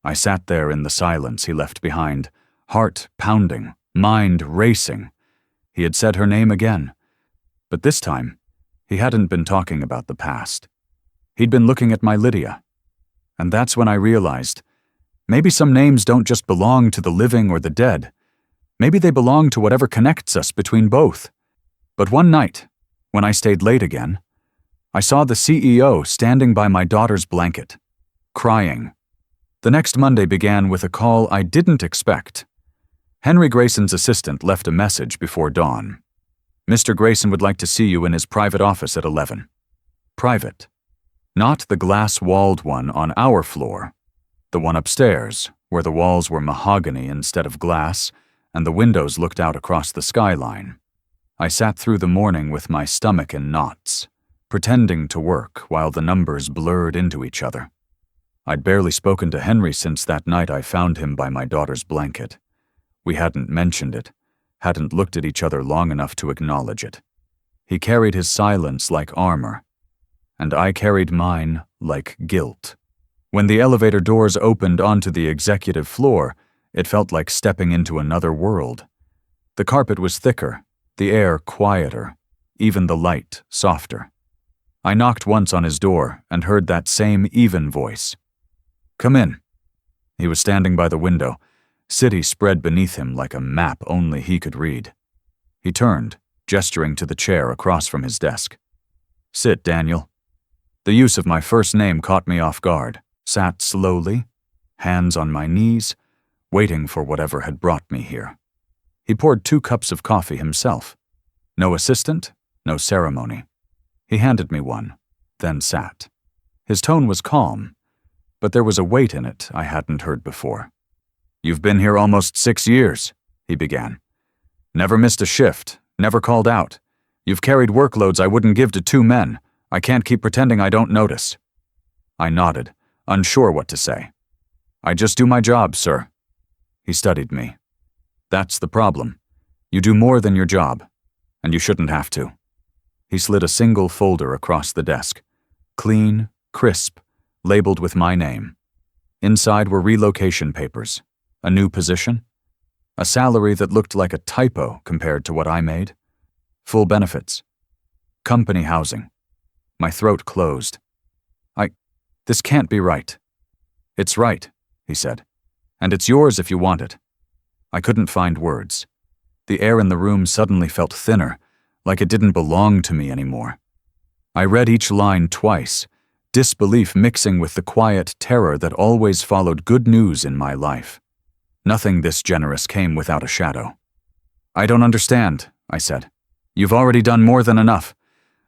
I sat there in the silence he left behind, heart pounding, mind racing. He had said her name again, but this time, he hadn't been talking about the past. He'd been looking at my Lydia. And that's when I realized, maybe some names don't just belong to the living or the dead. Maybe they belong to whatever connects us between both. But one night, when I stayed late again, I saw the CEO standing by my daughter's blanket, crying. The next Monday began with a call I didn't expect. Henry Grayson's assistant left a message before dawn. Mr. Grayson would like to see you in his private office at 11. Private. Not the glass-walled one on our floor. The one upstairs, where the walls were mahogany instead of glass, and the windows looked out across the skyline. I sat through the morning with my stomach in knots, pretending to work while the numbers blurred into each other. I'd barely spoken to Henry since that night I found him by my daughter's blanket. We hadn't mentioned it, hadn't looked at each other long enough to acknowledge it. He carried his silence like armor, and I carried mine like guilt. When the elevator doors opened onto the executive floor, it felt like stepping into another world. The carpet was thicker, the air quieter, even the light softer. I knocked once on his door and heard that same even voice. "Come in." He was standing by the window, city spread beneath him like a map only he could read. He turned, gesturing to the chair across from his desk. "Sit, Daniel." The use of my first name caught me off guard. Sat slowly, hands on my knees, waiting for whatever had brought me here. He poured 2 cups of coffee himself. No assistant, no ceremony. He handed me one, then sat. His tone was calm, but there was a weight in it I hadn't heard before. "You've been here almost 6 years, he began. "Never missed a shift, never called out. You've carried workloads I wouldn't give to 2 men. I can't keep pretending I don't notice." I nodded, unsure what to say. "I just do my job, sir." He studied me. "That's the problem. You do more than your job, and you shouldn't have to." He slid a single folder across the desk. Clean, crisp, labeled with my name. Inside were relocation papers, a new position, a salary that looked like a typo compared to what I made, full benefits, company housing. My throat closed. This can't be right." "It's right," he said, "and it's yours if you want it." I couldn't find words. The air in the room suddenly felt thinner, like it didn't belong to me anymore. I read each line twice, disbelief mixing with the quiet terror that always followed good news in my life. Nothing this generous came without a shadow. "I don't understand," I said. "You've already done more than enough.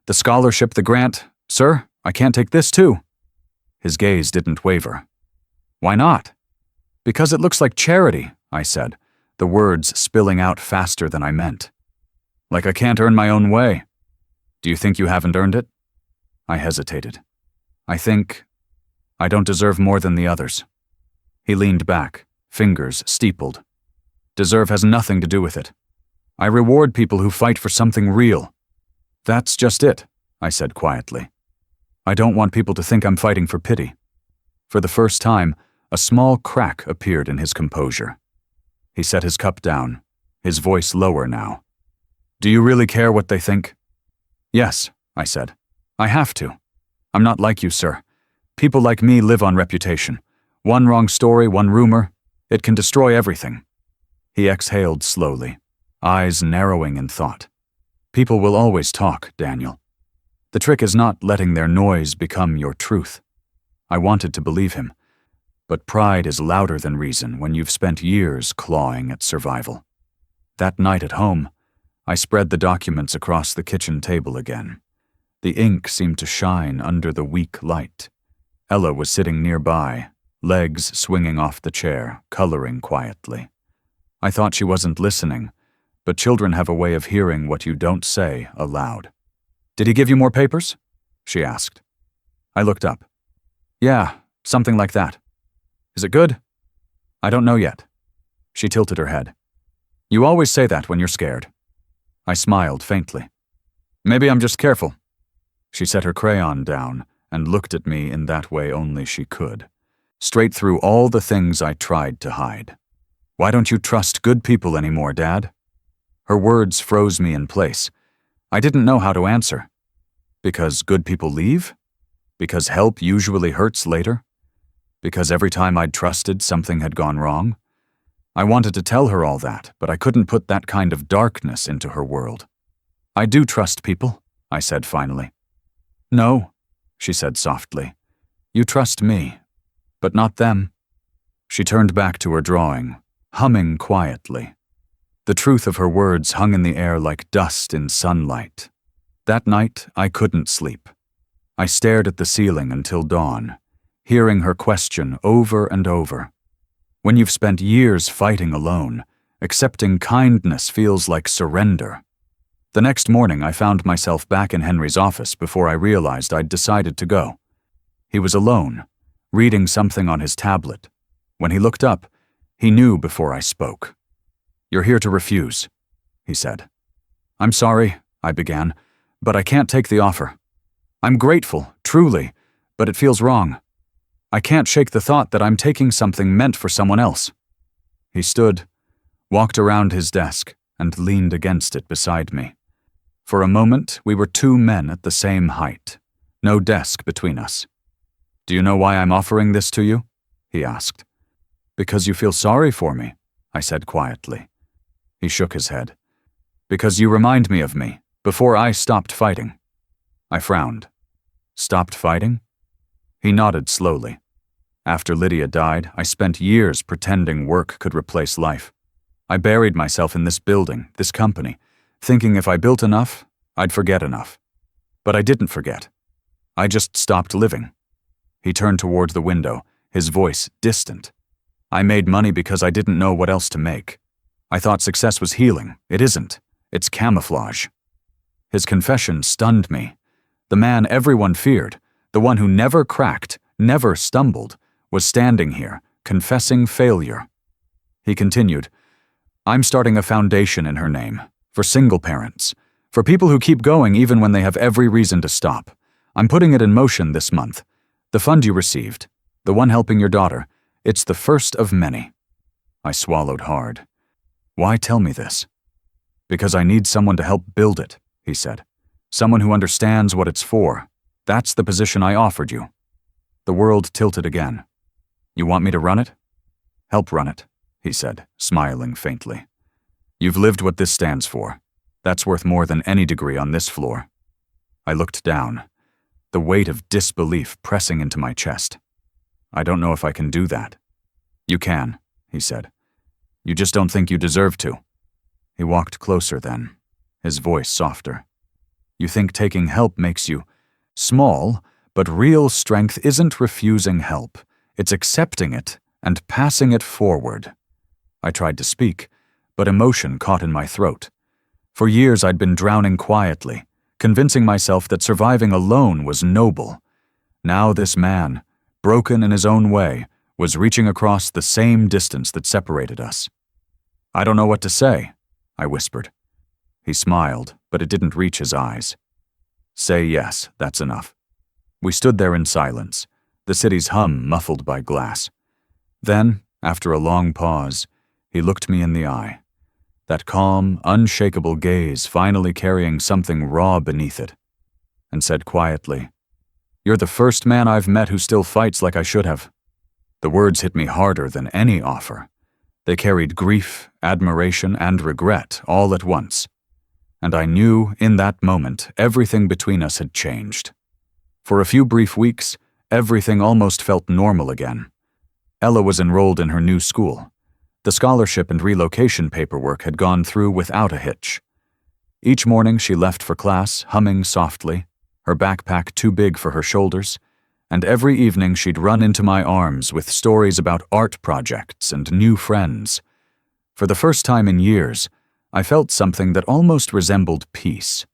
The scholarship, the grant. Sir, I can't take this too." His gaze didn't waver. "Why not?" "Because it looks like charity," I said, the words spilling out faster than I meant. "Like I can't earn my own way. Do you think you haven't earned it?" I hesitated. I think I don't deserve more than the others." He leaned back, fingers steepled. "Deserve has nothing to do with it. I reward people who fight for something real." "That's just it," I said quietly. "I don't want people to think I'm fighting for pity." For the first time, a small crack appeared in his composure. He set his cup down, his voice lower now. "Do you really care what they think?" "Yes," I said. "I have to. I'm not like you, sir. People like me live on reputation. One wrong story, one rumor, it can destroy everything." He exhaled slowly, eyes narrowing in thought. "People will always talk, Daniel. The trick is not letting their noise become your truth." I wanted to believe him, but pride is louder than reason when you've spent years clawing at survival. That night at home, I spread the documents across the kitchen table again. The ink seemed to shine under the weak light. Ella was sitting nearby, legs swinging off the chair, coloring quietly. I thought she wasn't listening, but children have a way of hearing what you don't say aloud. "Did he give you more papers?" she asked. I looked up. Yeah, something like that. Is it good? I don't know yet. She tilted her head. You always say that when you're scared. I smiled faintly. Maybe I'm just careful. She set her crayon down and looked at me in that way only she could, straight through all the things I tried to hide. Why don't you trust good people anymore, Dad? Her words froze me in place. I didn't know how to answer. Because good people leave? Because help usually hurts later? Because every time I'd trusted, something had gone wrong? I wanted to tell her all that, but I couldn't put that kind of darkness into her world. I do trust people, I said finally. No, she said softly. You trust me, but not them. She turned back to her drawing, humming quietly. The truth of her words hung in the air like dust in sunlight. That night, I couldn't sleep. I stared at the ceiling until dawn, hearing her question over and over. When you've spent years fighting alone, accepting kindness feels like surrender. The next morning, I found myself back in Henry's office before I realized I'd decided to go. He was alone, reading something on his tablet. When he looked up, he knew before I spoke. You're here to refuse, he said. I'm sorry, I began, but I can't take the offer. I'm grateful, truly, but it feels wrong. I can't shake the thought that I'm taking something meant for someone else. He stood, walked around his desk, and leaned against it beside me. For a moment, we were two men at the same height, no desk between us. Do you know why I'm offering this to you? He asked. Because you feel sorry for me, I said quietly. He shook his head. Because you remind me of me, before I stopped fighting. I frowned. Stopped fighting? He nodded slowly. After Lydia died, I spent years pretending work could replace life. I buried myself in this building, this company, thinking if I built enough, I'd forget enough. But I didn't forget. I just stopped living. He turned toward the window, his voice distant. I made money because I didn't know what else to make. I thought success was healing. It isn't. It's camouflage. His confession stunned me. The man everyone feared, the one who never cracked, never stumbled, was standing here, confessing failure. He continued, I'm starting a foundation in her name, for single parents, for people who keep going even when they have every reason to stop. I'm putting it in motion this month. The fund you received, the one helping your daughter, it's the first of many. I swallowed hard. Why tell me this? Because I need someone to help build it, he said. Someone who understands what it's for. That's the position I offered you. The world tilted again. You want me to run it? Help run it, he said, smiling faintly. You've lived what this stands for. That's worth more than any degree on this floor. I looked down, the weight of disbelief pressing into my chest. I don't know if I can do that. You can, he said. You just don't think you deserve to. He walked closer then, his voice softer. You think taking help makes you small, but real strength isn't refusing help. It's accepting it and passing it forward. I tried to speak, but emotion caught in my throat. For years I'd been drowning quietly, convincing myself that surviving alone was noble. Now this man, broken in his own way, was reaching across the same distance that separated us. I don't know what to say, I whispered. He smiled, but it didn't reach his eyes. Say yes, that's enough. We stood there in silence, the city's hum muffled by glass. Then, after a long pause, he looked me in the eye, that calm, unshakable gaze finally carrying something raw beneath it, and said quietly, You're the first man I've met who still fights like I should have. The words hit me harder than any offer. They carried grief, admiration, and regret all at once. And I knew, in that moment, everything between us had changed. For a few brief weeks, everything almost felt normal again. Ella was enrolled in her new school. The scholarship and relocation paperwork had gone through without a hitch. Each morning she left for class, humming softly, her backpack too big for her shoulders, and every evening she'd run into my arms with stories about art projects and new friends. For the first time in years, I felt something that almost resembled peace.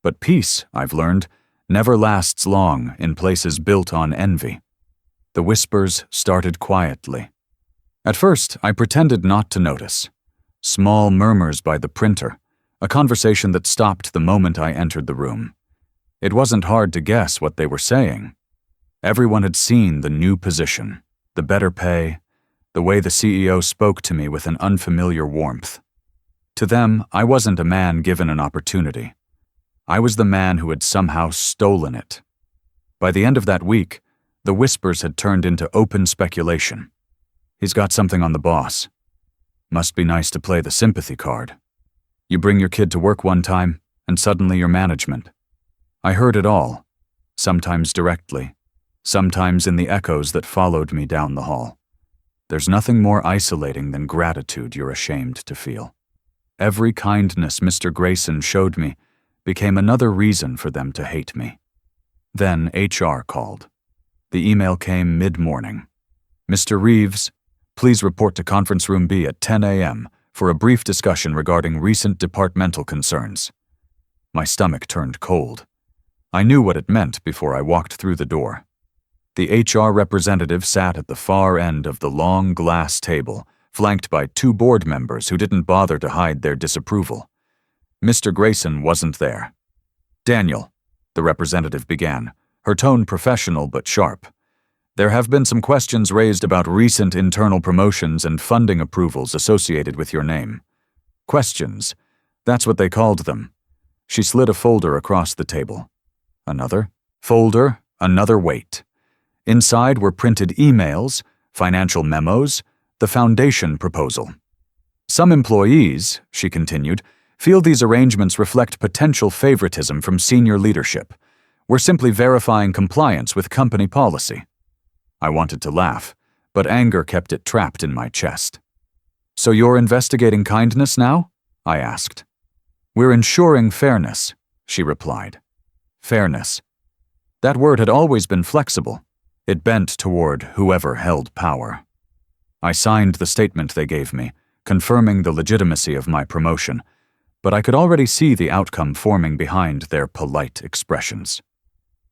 But peace, I've learned, never lasts long in places built on envy. The whispers started quietly. At first, I pretended not to notice. Small murmurs by the printer, a conversation that stopped the moment I entered the room. It wasn't hard to guess what they were saying. Everyone had seen the new position, the better pay, the way the CEO spoke to me with an unfamiliar warmth. To them, I wasn't a man given an opportunity. I was the man who had somehow stolen it. By the end of that week, the whispers had turned into open speculation. He's got something on the boss. Must be nice to play the sympathy card. You bring your kid to work one time, and suddenly you're management. I heard it all, sometimes directly, sometimes in the echoes that followed me down the hall. There's nothing more isolating than gratitude you're ashamed to feel. Every kindness Mr. Grayson showed me became another reason for them to hate me. Then HR called. The email came mid-morning. Mr. Reeves, please report to Conference Room B at 10 a.m. for a brief discussion regarding recent departmental concerns. My stomach turned cold. I knew what it meant before I walked through the door. The HR representative sat at the far end of the long glass table, flanked by 2 board members who didn't bother to hide their disapproval. Mr. Grayson wasn't there. Daniel, the representative began, her tone professional but sharp. There have been some questions raised about recent internal promotions and funding approvals associated with your name. Questions. That's what they called them. She slid a folder across the table. Another folder, another weight. Inside were printed emails, financial memos, the foundation proposal. Some employees, she continued, feel these arrangements reflect potential favoritism from senior leadership. We're simply verifying compliance with company policy. I wanted to laugh, but anger kept it trapped in my chest. So you're investigating kindness now? I asked. We're ensuring fairness, she replied. Fairness. That word had always been flexible. It bent toward whoever held power. I signed the statement they gave me, confirming the legitimacy of my promotion, but I could already see the outcome forming behind their polite expressions.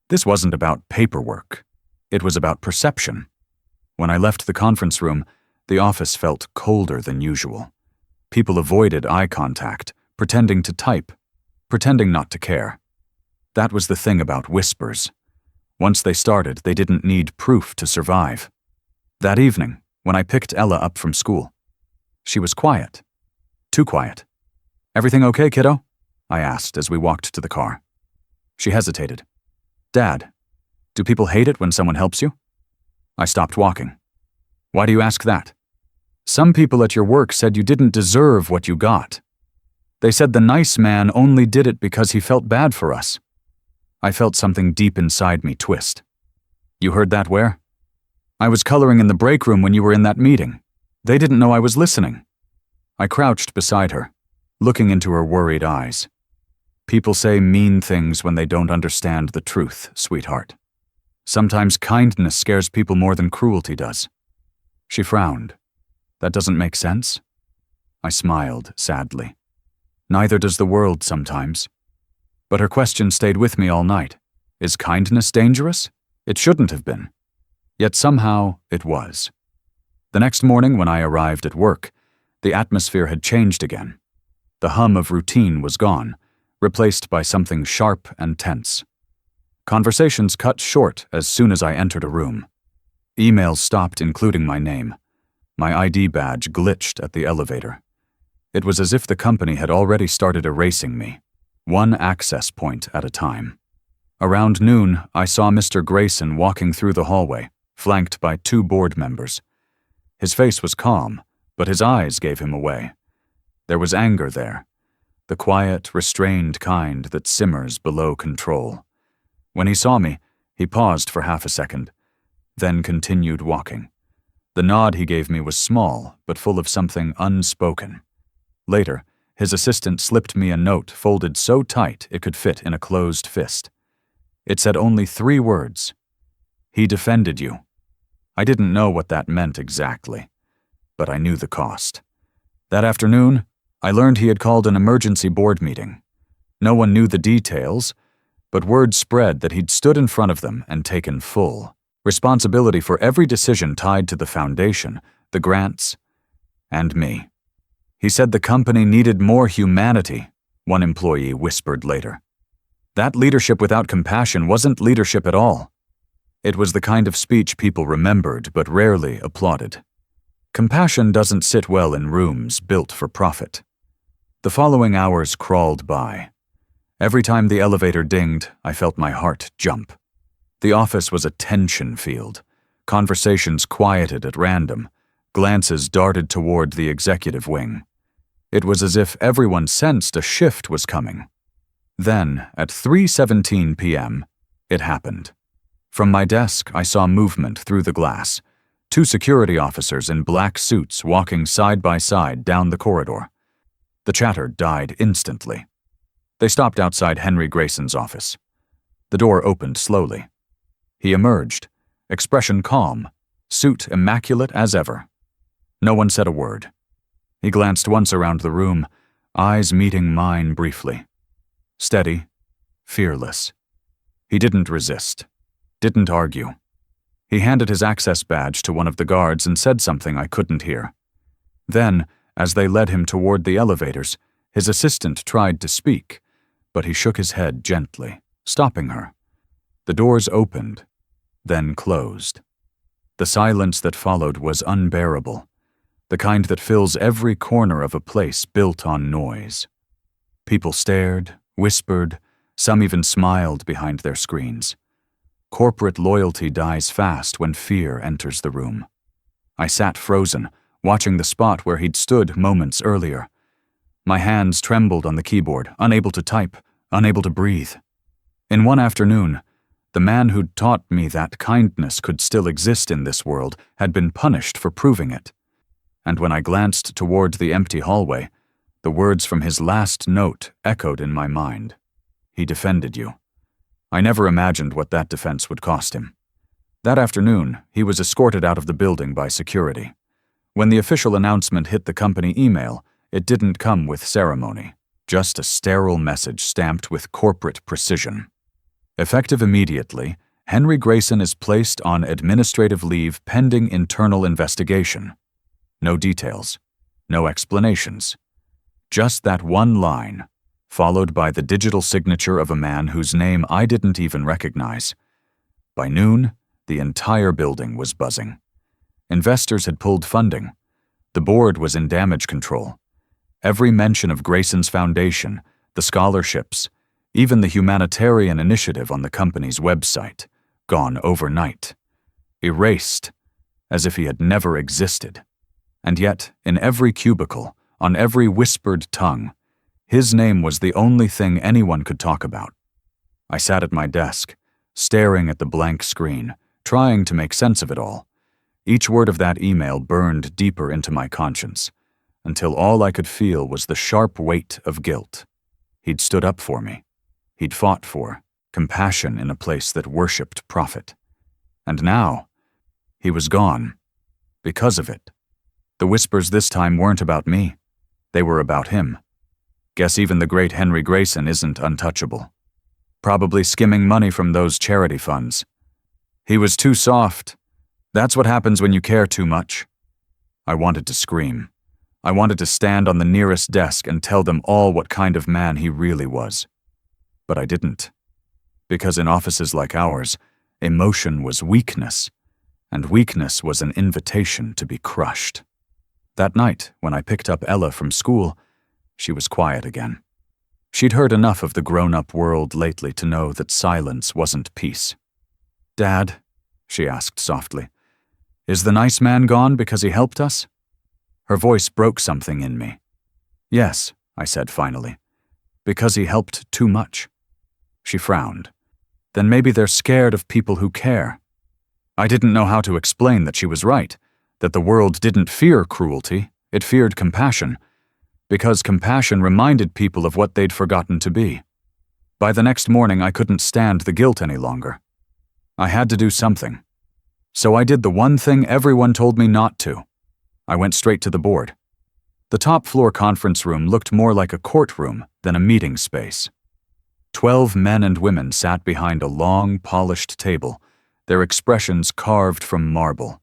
This wasn't about paperwork. It was about perception. When I left the conference room, the office felt colder than usual. People avoided eye contact, pretending to type, pretending not to care. That was the thing about whispers. Once they started, they didn't need proof to survive. That evening, when I picked Ella up from school, she was quiet. Too quiet. Everything okay, kiddo? I asked as we walked to the car. She hesitated. Dad, do people hate it when someone helps you? I stopped walking. Why do you ask that? Some people at your work said you didn't deserve what you got. They said the nice man only did it because he felt bad for us. I felt something deep inside me twist. You heard that where? I was coloring in the break room when you were in that meeting. They didn't know I was listening. I crouched beside her, looking into her worried eyes. People say mean things when they don't understand the truth, sweetheart. Sometimes kindness scares people more than cruelty does. She frowned. That doesn't make sense? I smiled sadly. Neither does the world sometimes. But her question stayed with me all night. Is kindness dangerous? It shouldn't have been. Yet somehow it was. The next morning when I arrived at work, the atmosphere had changed again. The hum of routine was gone, replaced by something sharp and tense. Conversations cut short as soon as I entered a room. Emails stopped including my name. My ID badge glitched at the elevator. It was as if the company had already started erasing me, one access point at a time. Around noon, I saw Mr. Grayson walking through the hallway, flanked by 2 board members. His face was calm, but his eyes gave him away. There was anger there, the quiet, restrained kind that simmers below control. When he saw me, he paused for half a second, then continued walking. The nod he gave me was small, but full of something unspoken. Later, his assistant slipped me a note folded so tight it could fit in a closed fist. It said only 3 words. He defended you. I didn't know what that meant exactly, but I knew the cost. That afternoon, I learned he had called an emergency board meeting. No one knew the details, but word spread that he'd stood in front of them and taken full, responsibility for every decision tied to the foundation, the grants, and me. He said the company needed more humanity, one employee whispered later. That leadership without compassion wasn't leadership at all. It was the kind of speech people remembered but rarely applauded. Compassion doesn't sit well in rooms built for profit. The following hours crawled by. Every time the elevator dinged, I felt my heart jump. The office was a tension field. Conversations quieted at random. Glances darted toward the executive wing. It was as if everyone sensed a shift was coming. Then, at 3:17 p.m., it happened. From my desk, I saw movement through the glass. 2 security officers in black suits walking side by side down the corridor. The chatter died instantly. They stopped outside Henry Grayson's office. The door opened slowly. He emerged, expression calm, suit immaculate as ever. No one said a word. He glanced once around the room, eyes meeting mine briefly. Steady, fearless. He didn't resist, didn't argue. He handed his access badge to one of the guards and said something I couldn't hear. Then, as they led him toward the elevators, his assistant tried to speak, but he shook his head gently, stopping her. The doors opened, then closed. The silence that followed was unbearable, the kind that fills every corner of a place built on noise. People stared, whispered, some even smiled behind their screens. Corporate loyalty dies fast when fear enters the room. I sat frozen, watching the spot where he'd stood moments earlier. My hands trembled on the keyboard, unable to type, unable to breathe. In one afternoon, the man who'd taught me that kindness could still exist in this world had been punished for proving it. And when I glanced toward the empty hallway, the words from his last note echoed in my mind. He defended you. I never imagined what that defense would cost him. That afternoon, he was escorted out of the building by security. When the official announcement hit the company email, it didn't come with ceremony, just a sterile message stamped with corporate precision. Effective immediately, Henry Grayson is placed on administrative leave pending internal investigation. No details, no explanations. Just that one line, followed by the digital signature of a man whose name I didn't even recognize. By noon, the entire building was buzzing. Investors had pulled funding. The board was in damage control. Every mention of Grayson's foundation, the scholarships, even the humanitarian initiative on the company's website, gone overnight. Erased, as if he had never existed. And yet, in every cubicle, on every whispered tongue, his name was the only thing anyone could talk about. I sat at my desk, staring at the blank screen, trying to make sense of it all. Each word of that email burned deeper into my conscience, until all I could feel was the sharp weight of guilt. He'd stood up for me. He'd fought for compassion in a place that worshipped profit. And now, he was gone. Because of it. The whispers this time weren't about me. They were about him. Guess even the great Henry Grayson isn't untouchable. Probably skimming money from those charity funds. He was too soft. That's what happens when you care too much. I wanted to scream. I wanted to stand on the nearest desk and tell them all what kind of man he really was. But I didn't. Because in offices like ours, emotion was weakness, and weakness was an invitation to be crushed. That night, when I picked up Ella from school, she was quiet again. She'd heard enough of the grown-up world lately to know that silence wasn't peace. "Dad," she asked softly, "is the nice man gone because he helped us?" Her voice broke something in me. "Yes," I said finally, "because he helped too much." She frowned. "Then maybe they're scared of people who care." I didn't know how to explain that she was right, that the world didn't fear cruelty, it feared compassion, because compassion reminded people of what they'd forgotten to be. By the next morning, I couldn't stand the guilt any longer. I had to do something. So I did the one thing everyone told me not to. I went straight to the board. The top-floor conference room looked more like a courtroom than a meeting space. 12 men and women sat behind a long, polished table, their expressions carved from marble.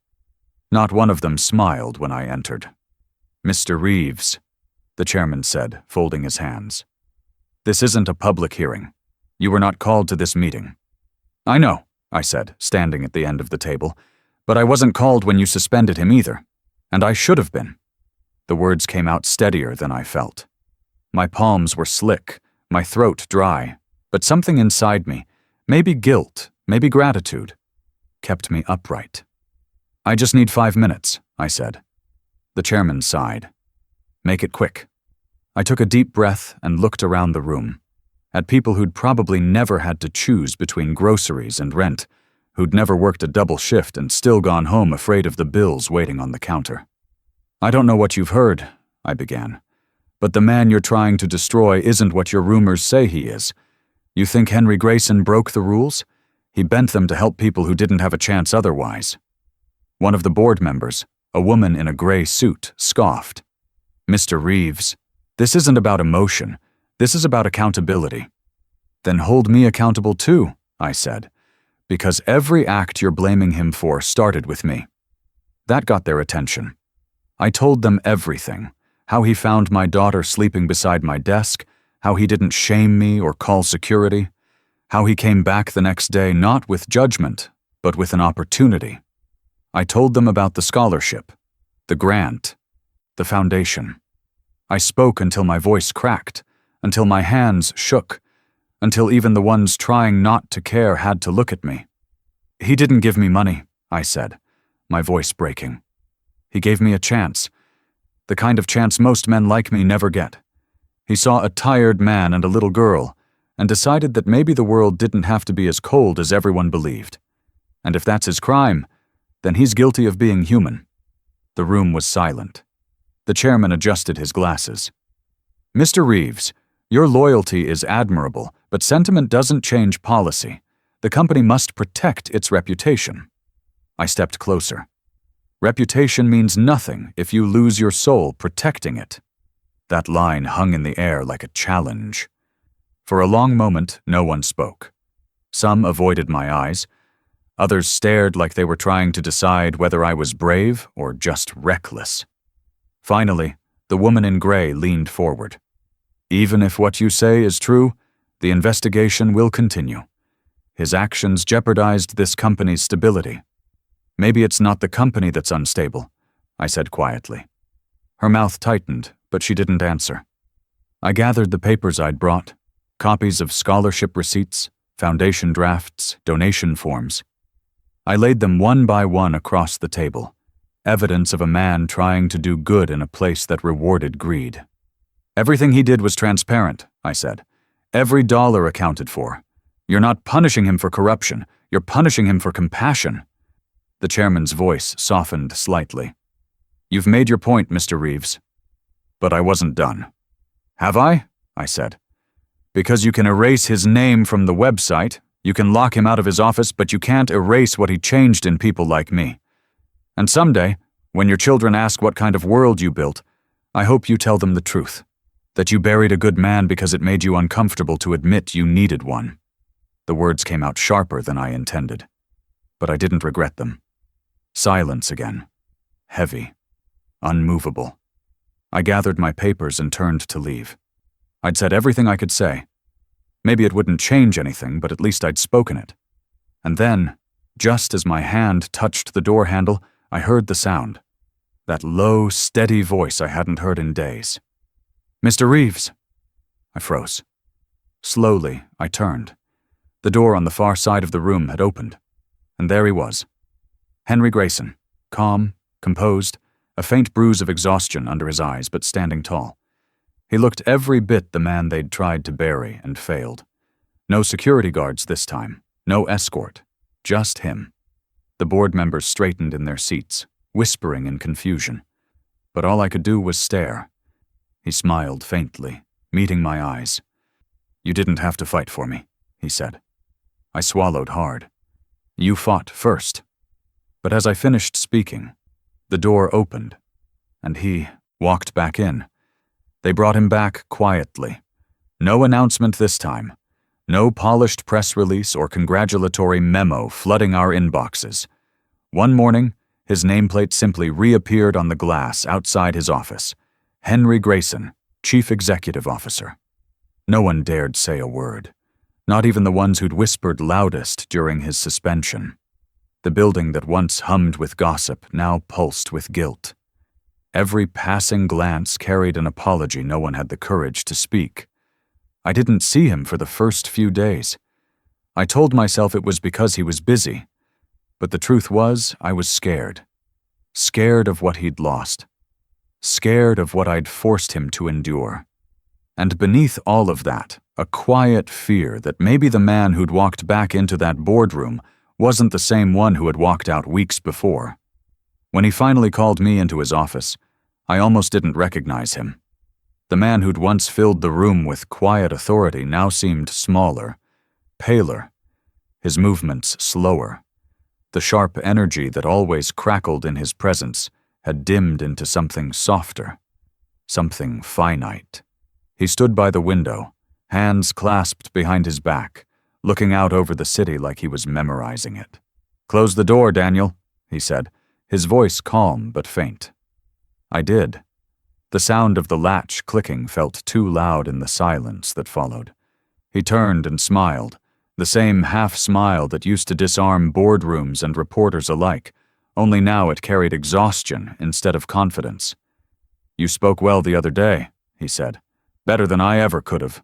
Not one of them smiled when I entered. "Mr. Reeves," the chairman said, folding his hands. "This isn't a public hearing. You were not called to this meeting." "I know," I said, standing at the end of the table, "but I wasn't called when you suspended him either. And I should have been." The words came out steadier than I felt. My palms were slick, my throat dry, but something inside me, maybe guilt, maybe gratitude, kept me upright. "I just need 5 minutes," I said. The chairman sighed. "Make it quick." I took a deep breath and looked around the room, at people who'd probably never had to choose between groceries and rent, who'd never worked a double shift and still gone home afraid of the bills waiting on the counter. "I don't know what you've heard," I began, "but the man you're trying to destroy isn't what your rumors say he is. You think Henry Grayson broke the rules? He bent them to help people who didn't have a chance otherwise." One of the board members, a woman in a gray suit, scoffed. "Mr. Reeves, this isn't about emotion. This is about accountability." "Then hold me accountable too," I said, "because every act you're blaming him for started with me." That got their attention. I told them everything, how he found my daughter sleeping beside my desk, how he didn't shame me or call security, how he came back the next day not with judgment, but with an opportunity. I told them about the scholarship, the grant, the foundation. I spoke until my voice cracked, until my hands shook, until even the ones trying not to care had to look at me. "He didn't give me money," I said, my voice breaking. "He gave me a chance, the kind of chance most men like me never get. He saw a tired man and a little girl and decided that maybe the world didn't have to be as cold as everyone believed. And if that's his crime, then he's guilty of being human." The room was silent. The chairman adjusted his glasses. "Mr. Reeves, your loyalty is admirable, but sentiment doesn't change policy. The company must protect its reputation." I stepped closer. "Reputation means nothing if you lose your soul protecting it." That line hung in the air like a challenge. For a long moment, no one spoke. Some avoided my eyes. Others stared like they were trying to decide whether I was brave or just reckless. Finally, the woman in gray leaned forward. "Even if what you say is true, the investigation will continue. His actions jeopardized this company's stability." "Maybe it's not the company that's unstable," I said quietly. Her mouth tightened, but she didn't answer. I gathered the papers I'd brought, copies of scholarship receipts, foundation drafts, donation forms. I laid them one by one across the table, evidence of a man trying to do good in a place that rewarded greed. "Everything he did was transparent," I said. "Every dollar accounted for. You're not punishing him for corruption, you're punishing him for compassion." The chairman's voice softened slightly. "You've made your point, Mr. Reeves." But I wasn't done. "Have I?" I said. "Because you can erase his name from the website, you can lock him out of his office, but you can't erase what he changed in people like me. And someday, when your children ask what kind of world you built, I hope you tell them the truth, that you buried a good man because it made you uncomfortable to admit you needed one." The words came out sharper than I intended, but I didn't regret them. Silence again. Heavy. Unmovable. I gathered my papers and turned to leave. I'd said everything I could say. Maybe it wouldn't change anything, but at least I'd spoken it. And then, just as my hand touched the door handle, I heard the sound. That low, steady voice I hadn't heard in days. "Mr. Reeves!" I froze. Slowly, I turned. The door on the far side of the room had opened, and there he was. Henry Grayson, calm, composed, a faint bruise of exhaustion under his eyes, but standing tall. He looked every bit the man they'd tried to bury and failed. No security guards this time, no escort, just him. The board members straightened in their seats, whispering in confusion. But all I could do was stare. He smiled faintly, meeting my eyes. "You didn't have to fight for me," he said. I swallowed hard. "You fought first." But as I finished speaking, the door opened, and he walked back in. They brought him back quietly. No announcement this time. No polished press release or congratulatory memo flooding our inboxes. One morning, his nameplate simply reappeared on the glass outside his office. Henry Grayson, Chief Executive Officer. No one dared say a word, not even the ones who'd whispered loudest during his suspension. The building that once hummed with gossip now pulsed with guilt. Every passing glance carried an apology no one had the courage to speak. I didn't see him for the first few days. I told myself it was because he was busy, but the truth was I was scared. Scared of what he'd lost. Scared of what I'd forced him to endure. And beneath all of that, a quiet fear that maybe the man who'd walked back into that boardroom wasn't the same one who had walked out weeks before. When he finally called me into his office, I almost didn't recognize him. The man who'd once filled the room with quiet authority now seemed smaller, paler, his movements slower. The sharp energy that always crackled in his presence had dimmed into something softer, something finite. He stood by the window, hands clasped behind his back, looking out over the city like he was memorizing it. "Close the door, Daniel," he said, his voice calm but faint. I did. The sound of the latch clicking felt too loud in the silence that followed. He turned and smiled, the same half-smile that used to disarm boardrooms and reporters alike, only now it carried exhaustion instead of confidence. "You spoke well the other day," he said. "Better than I ever could have."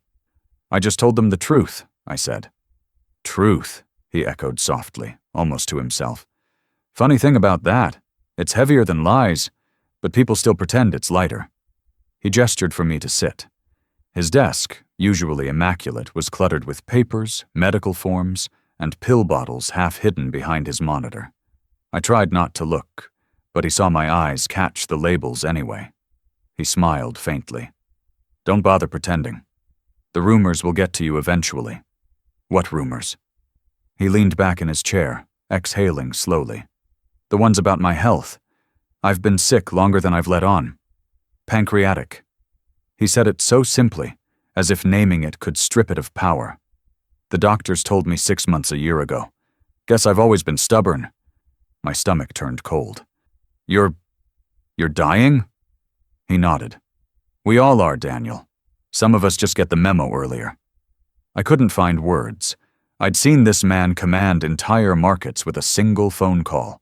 "I just told them the truth," I said. "Truth," he echoed softly, almost to himself. "Funny thing about that, it's heavier than lies, but people still pretend it's lighter." He gestured for me to sit. His desk, usually immaculate, was cluttered with papers, medical forms, and pill bottles half hidden behind his monitor. I tried not to look, but he saw my eyes catch the labels anyway. He smiled faintly. "Don't bother pretending. The rumors will get to you eventually." "What rumors?" He leaned back in his chair, exhaling slowly. "The ones about my health. I've been sick longer than I've let on. Pancreatic." He said it so simply, as if naming it could strip it of power. "The doctors told me 6 months a year ago. Guess I've always been stubborn." My stomach turned cold. You're dying?" He nodded. "We all are, Daniel. Some of us just get the memo earlier." I couldn't find words. I'd seen this man command entire markets with a single phone call.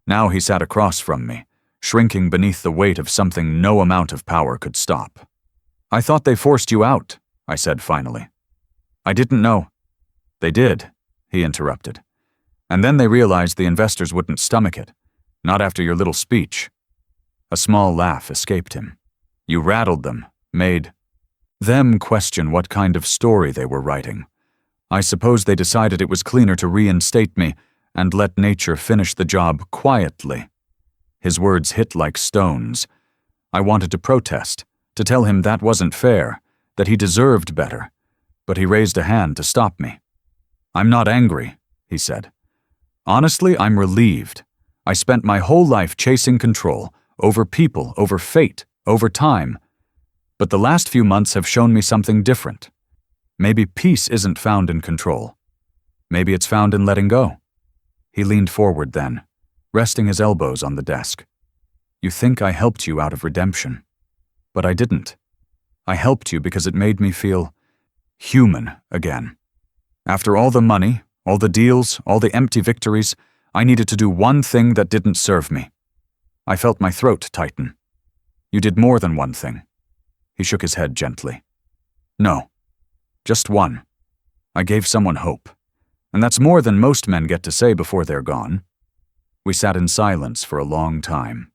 Now he sat across from me, shrinking beneath the weight of something no amount of power could stop. "I thought they forced you out," I said finally. "I didn't know." "They did," he interrupted. "And then they realized the investors wouldn't stomach it. Not after your little speech." A small laugh escaped him. "You rattled them, made them question what kind of story they were writing. I suppose they decided it was cleaner to reinstate me and let nature finish the job quietly." His words hit like stones. I wanted to protest, to tell him that wasn't fair, that he deserved better, but he raised a hand to stop me. "I'm not angry," he said. "Honestly, I'm relieved. I spent my whole life chasing control, over people, over fate, over time. But the last few months have shown me something different. Maybe peace isn't found in control. Maybe it's found in letting go." He leaned forward then, resting his elbows on the desk. "You think I helped you out of redemption. But I didn't. I helped you because it made me feel human again. After all the money, all the deals, all the empty victories, I needed to do one thing that didn't serve me." I felt my throat tighten. "You did more than one thing." He shook his head gently. "No, just one. I gave someone hope. And that's more than most men get to say before they're gone." We sat in silence for a long time.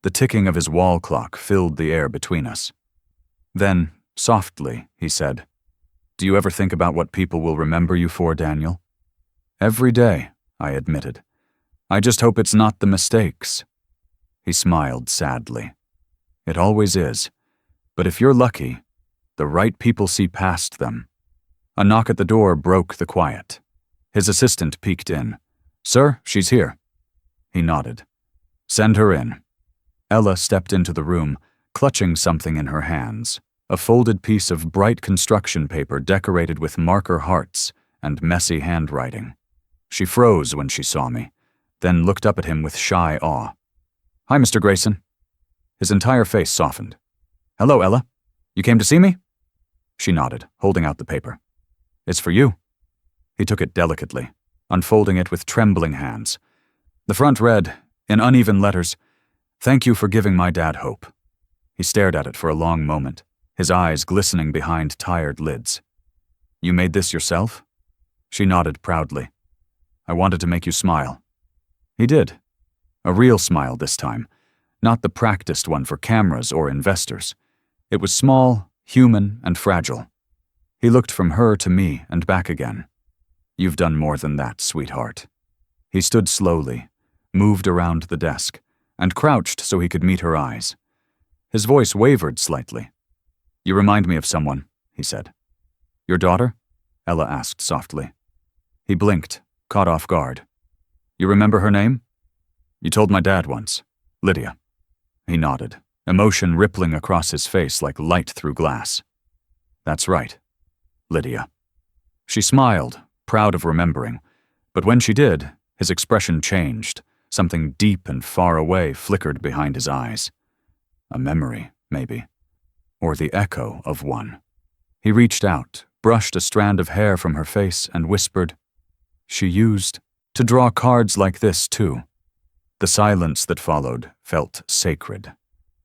The ticking of his wall clock filled the air between us. Then, softly, he said, "Do you ever think about what people will remember you for, Daniel?" "Every day," I admitted. "I just hope it's not the mistakes." He smiled sadly. "It always is. But if you're lucky, the right people see past them." A knock at the door broke the quiet. His assistant peeked in. "Sir, she's here." He nodded. "Send her in." Ella stepped into the room, clutching something in her hands, a folded piece of bright construction paper decorated with marker hearts and messy handwriting. She froze when she saw me, then looked up at him with shy awe. "Hi, Mr. Grayson." His entire face softened. "Hello, Ella. You came to see me?" She nodded, holding out the paper. "It's for you." He took it delicately, unfolding it with trembling hands. The front read, in uneven letters, "Thank you for giving my dad hope." He stared at it for a long moment, his eyes glistening behind tired lids. "You made this yourself?" She nodded proudly. "I wanted to make you smile." He did. A real smile this time, not the practiced one for cameras or investors. It was small, human, and fragile. He looked from her to me and back again. "You've done more than that, sweetheart." He stood slowly, moved around the desk, and crouched so he could meet her eyes. His voice wavered slightly. "You remind me of someone," he said. "Your daughter?" Ella asked softly. He blinked, caught off guard. "You remember her name?" "You told my dad once. Lydia." He nodded, emotion rippling across his face like light through glass. "That's right. Lydia." She smiled, proud of remembering, but when she did, his expression changed. Something deep and far away flickered behind his eyes. A memory, maybe. Or the echo of one. He reached out, brushed a strand of hair from her face, and whispered, "She used to draw cards like this, too." The silence that followed felt sacred.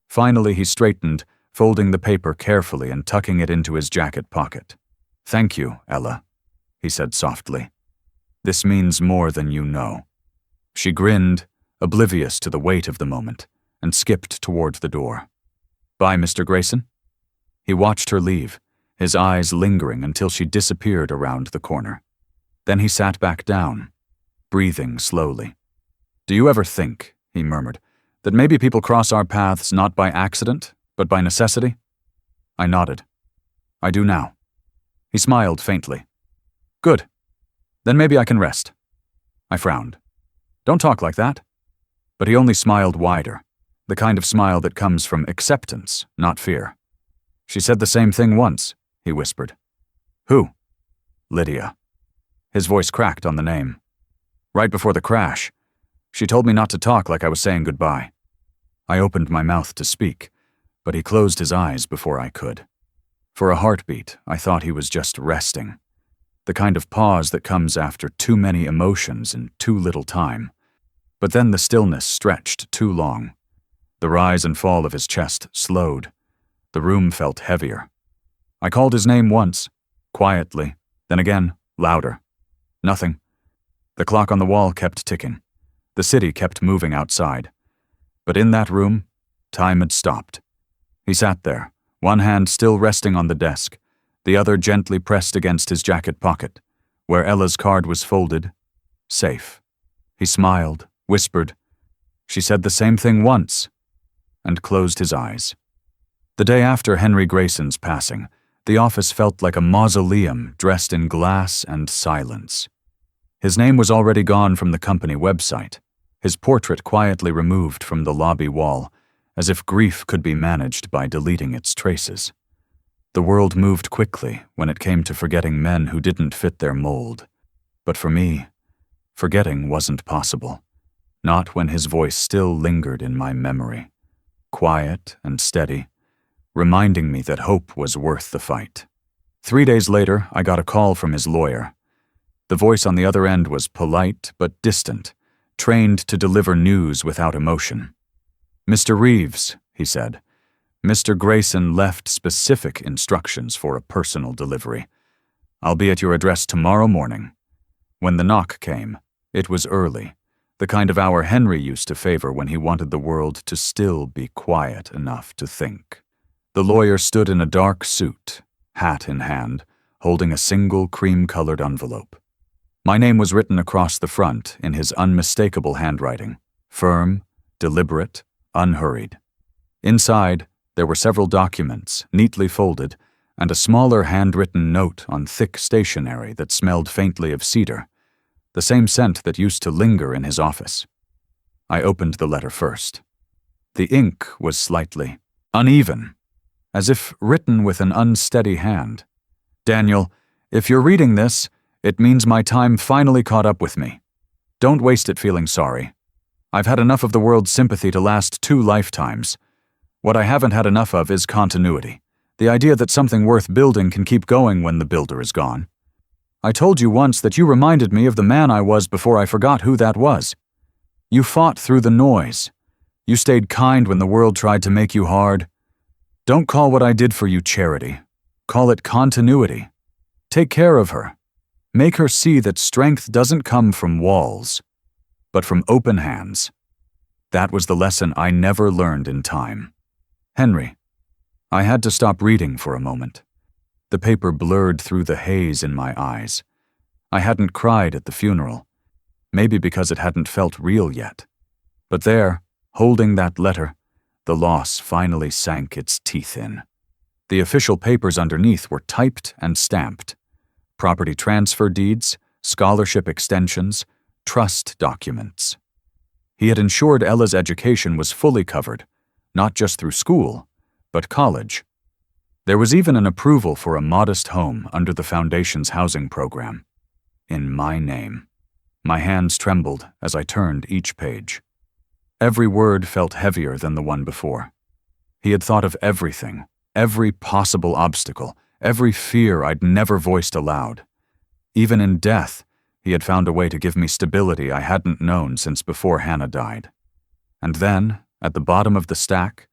Finally, he straightened, folding the paper carefully and tucking it into his jacket pocket. "Thank you, Ella," he said softly. "This means more than you know." She grinned, oblivious to the weight of the moment, and skipped toward the door. "Bye, Mr. Grayson." He watched her leave, his eyes lingering until she disappeared around the corner. Then he sat back down, breathing slowly. "Do you ever think," he murmured, "that maybe people cross our paths not by accident, but by necessity?" I nodded. "I do now." He smiled faintly. "Good. Then maybe I can rest." I frowned. "Don't talk like that." But he only smiled wider, the kind of smile that comes from acceptance, not fear. "She said the same thing once," he whispered. "Who?" "Lydia." His voice cracked on the name. "Right before the crash. She told me not to talk like I was saying goodbye." I opened my mouth to speak, but he closed his eyes before I could. For a heartbeat, I thought he was just resting. The kind of pause that comes after too many emotions in too little time. But then the stillness stretched too long. The rise and fall of his chest slowed. The room felt heavier. I called his name once, quietly, then again, louder. Nothing. The clock on the wall kept ticking. The city kept moving outside. But in that room, time had stopped. He sat there, one hand still resting on the desk, the other gently pressed against his jacket pocket, where Ella's card was folded. Safe. He smiled, whispered, "She said the same thing once," and closed his eyes. The day after Henry Grayson's passing, the office felt like a mausoleum dressed in glass and silence. His name was already gone from the company website, his portrait quietly removed from the lobby wall, as if grief could be managed by deleting its traces. The world moved quickly when it came to forgetting men who didn't fit their mold. But for me, forgetting wasn't possible. Not when his voice still lingered in my memory, quiet and steady, reminding me that hope was worth the fight. 3 days later, I got a call from his lawyer. The voice on the other end was polite but distant, trained to deliver news without emotion. "Mr. Reeves," he said, "Mr. Grayson left specific instructions for a personal delivery. I'll be at your address tomorrow morning." When the knock came, it was early, the kind of hour Henry used to favor when he wanted the world to still be quiet enough to think. The lawyer stood in a dark suit, hat in hand, holding a single cream-colored envelope. My name was written across the front in his unmistakable handwriting, firm, deliberate, unhurried. Inside, there were several documents, neatly folded, and a smaller handwritten note on thick stationery that smelled faintly of cedar, the same scent that used to linger in his office. I opened the letter first. The ink was slightly uneven, as if written with an unsteady hand. Daniel, if you're reading this, it means my time finally caught up with me. Don't waste it feeling sorry. I've had enough of the world's sympathy to last 2 lifetimes. What I haven't had enough of is continuity. The idea that something worth building can keep going when the builder is gone. I told you once that you reminded me of the man I was before I forgot who that was. You fought through the noise. You stayed kind when the world tried to make you hard. Don't call what I did for you charity. Call it continuity. Take care of her. Make her see that strength doesn't come from walls, but from open hands. That was the lesson I never learned in time. Henry. I had to stop reading for a moment. The paper blurred through the haze in my eyes. I hadn't cried at the funeral, maybe because it hadn't felt real yet. But there, holding that letter, the loss finally sank its teeth in. The official papers underneath were typed and stamped. Property transfer deeds, scholarship extensions, trust documents. He had ensured Ella's education was fully covered, not just through school, but college. There was even an approval for a modest home under the Foundation's housing program. In my name. My hands trembled as I turned each page. Every word felt heavier than the one before. He had thought of everything, every possible obstacle, every fear I'd never voiced aloud. Even in death, he had found a way to give me stability I hadn't known since before Hannah died. And then, at the bottom of the stack,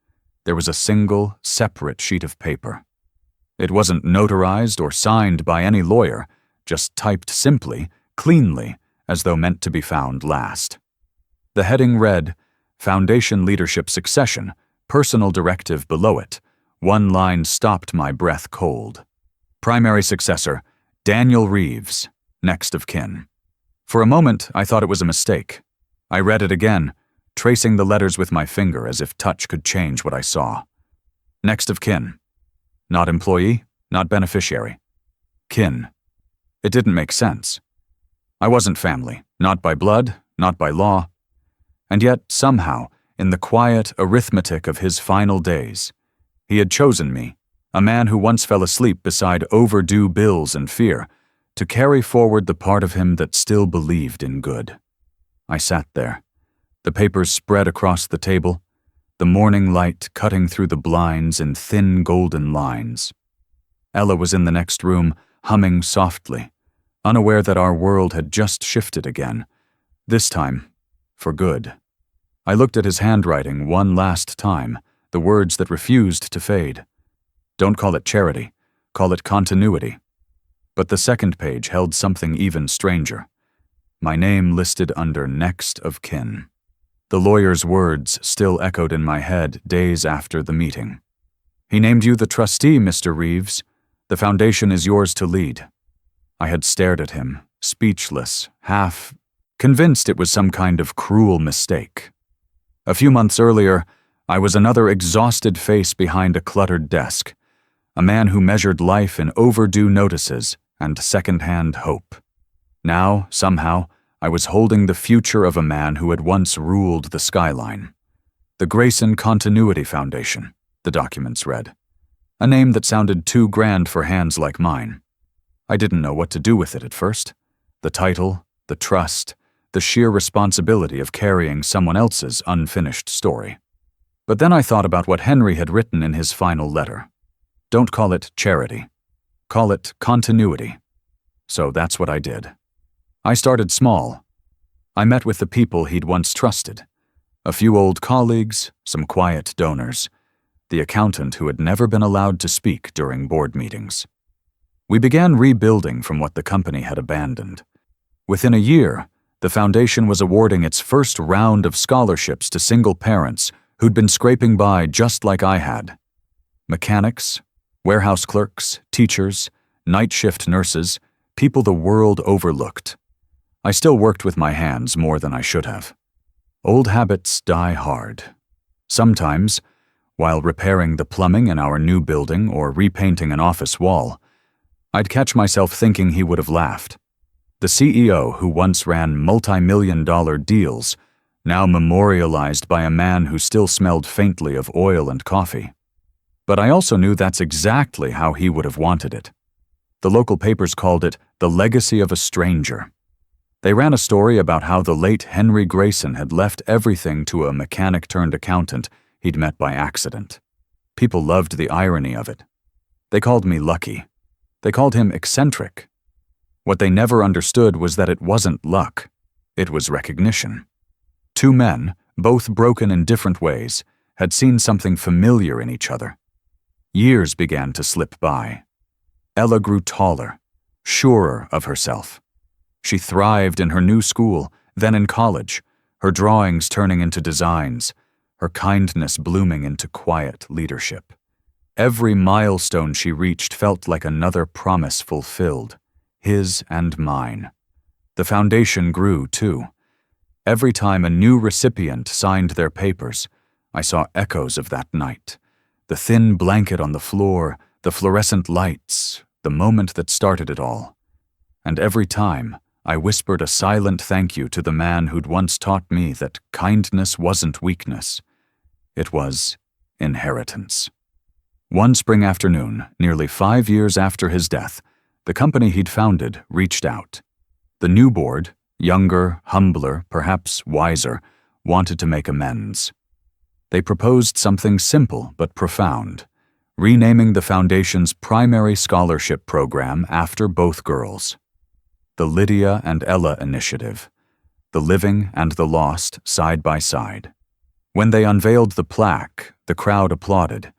there was a single, separate sheet of paper. It wasn't notarized or signed by any lawyer, just typed simply, cleanly, as though meant to be found last. The heading read, Foundation Leadership Succession, Personal Directive below it. One line stopped my breath cold. Primary successor, Daniel Reeves, next of kin. For a moment, I thought it was a mistake. I read it again, tracing the letters with my finger as if touch could change what I saw. Next of kin. Not employee, not beneficiary. Kin. It didn't make sense. I wasn't family, not by blood, not by law. And yet, somehow, in the quiet arithmetic of his final days, he had chosen me, a man who once fell asleep beside overdue bills and fear, to carry forward the part of him that still believed in good. I sat there, the papers spread across the table, the morning light cutting through the blinds in thin golden lines. Ella was in the next room, humming softly, unaware that our world had just shifted again, this time for good. I looked at his handwriting one last time, the words that refused to fade. Don't call it charity, call it continuity. But the second page held something even stranger. My name listed under next of kin. The lawyer's words still echoed in my head days after the meeting. He named you the trustee, Mr. Reeves. The foundation is yours to lead. I had stared at him, speechless, half convinced it was some kind of cruel mistake. A few months earlier, I was another exhausted face behind a cluttered desk, a man who measured life in overdue notices and second-hand hope. Now, somehow, I was holding the future of a man who had once ruled the skyline. The Grayson Continuity Foundation, the documents read. A name that sounded too grand for hands like mine. I didn't know what to do with it at first. The title, the trust, the sheer responsibility of carrying someone else's unfinished story. But then I thought about what Henry had written in his final letter. Don't call it charity. Call it continuity. So that's what I did. I started small. I met with the people he'd once trusted. A few old colleagues, some quiet donors, the accountant who had never been allowed to speak during board meetings. We began rebuilding from what the company had abandoned. Within a year, the foundation was awarding its first round of scholarships to single parents who'd been scraping by just like I had. Mechanics, warehouse clerks, teachers, night shift nurses, people the world overlooked. I still worked with my hands more than I should have. Old habits die hard. Sometimes, while repairing the plumbing in our new building or repainting an office wall, I'd catch myself thinking he would have laughed. The CEO who once ran multi-million-dollar deals, now memorialized by a man who still smelled faintly of oil and coffee. But I also knew that's exactly how he would have wanted it. The local papers called it the legacy of a stranger. They ran a story about how the late Henry Grayson had left everything to a mechanic-turned-accountant he'd met by accident. People loved the irony of it. They called me lucky. They called him eccentric. What they never understood was that it wasn't luck. It was recognition. Two men, both broken in different ways, had seen something familiar in each other. Years began to slip by. Ella grew taller, surer of herself. She thrived in her new school, then in college, her drawings turning into designs, her kindness blooming into quiet leadership. Every milestone she reached felt like another promise fulfilled, his and mine. The foundation grew, too. Every time a new recipient signed their papers, I saw echoes of that night. The thin blanket on the floor, the fluorescent lights, the moment that started it all. And every time, I whispered a silent thank you to the man who'd once taught me that kindness wasn't weakness. It was inheritance. One spring afternoon, nearly 5 years after his death, the company he'd founded reached out. The new board, younger, humbler, perhaps wiser, wanted to make amends. They proposed something simple but profound, renaming the foundation's primary scholarship program after both girls. The Lydia and Ella Initiative, the living and the lost side by side. When they unveiled the plaque, the crowd applauded,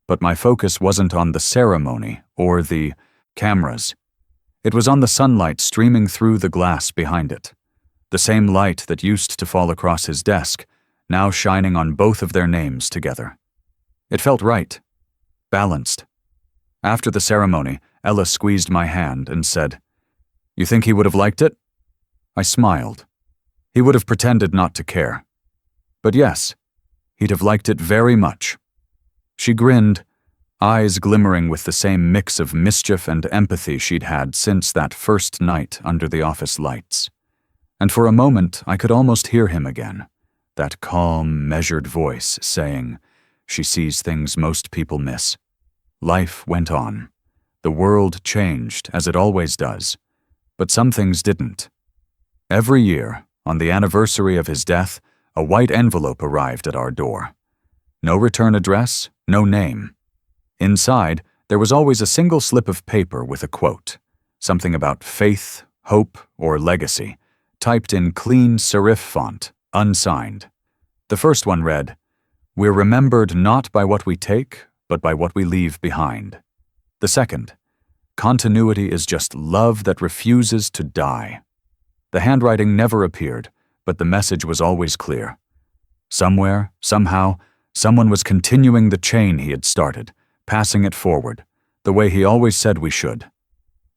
but my focus wasn't on the ceremony or the cameras. It was on the sunlight streaming through the glass behind it, the same light that used to fall across his desk, now shining on both of their names together. It felt right, balanced. After the ceremony, Ella squeezed my hand and said, "You think he would have liked it?" I smiled. He would have pretended not to care. But yes, he'd have liked it very much. She grinned, eyes glimmering with the same mix of mischief and empathy she'd had since that first night under the office lights. And for a moment, I could almost hear him again, that calm, measured voice saying, "She sees things most people miss." Life went on. The world changed, as it always does. But some things didn't. Every year, on the anniversary of his death, a white envelope arrived at our door. No return address, no name. Inside, there was always a single slip of paper with a quote, something about faith, hope, or legacy, typed in clean serif font, unsigned. The first one read, "We're remembered not by what we take, but by what we leave behind." The second, "Continuity is just love that refuses to die." The handwriting never appeared, but the message was always clear. Somewhere, somehow, someone was continuing the chain he had started, passing it forward, the way he always said we should.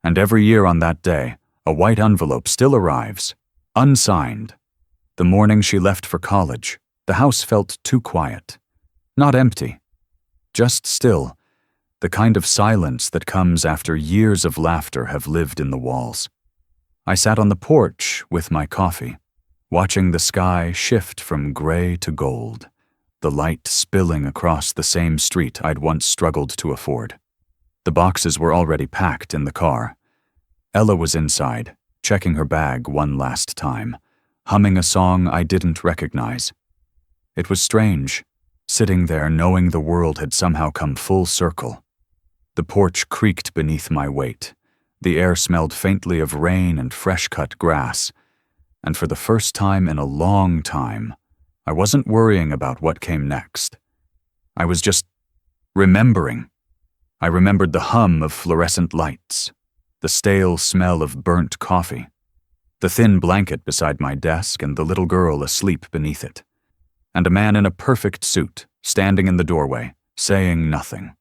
And every year on that day, a white envelope still arrives, unsigned. The morning she left for college, the house felt too quiet. Not empty, just still, the kind of silence that comes after years of laughter have lived in the walls. I sat on the porch with my coffee, watching the sky shift from gray to gold, the light spilling across the same street I'd once struggled to afford. The boxes were already packed in the car. Ella was inside, checking her bag one last time, humming a song I didn't recognize. It was strange, sitting there knowing the world had somehow come full circle. The porch creaked beneath my weight. The air smelled faintly of rain and fresh-cut grass. And for the first time in a long time, I wasn't worrying about what came next. I was just remembering. I remembered the hum of fluorescent lights, the stale smell of burnt coffee, the thin blanket beside my desk and the little girl asleep beneath it, and a man in a perfect suit standing in the doorway, saying nothing,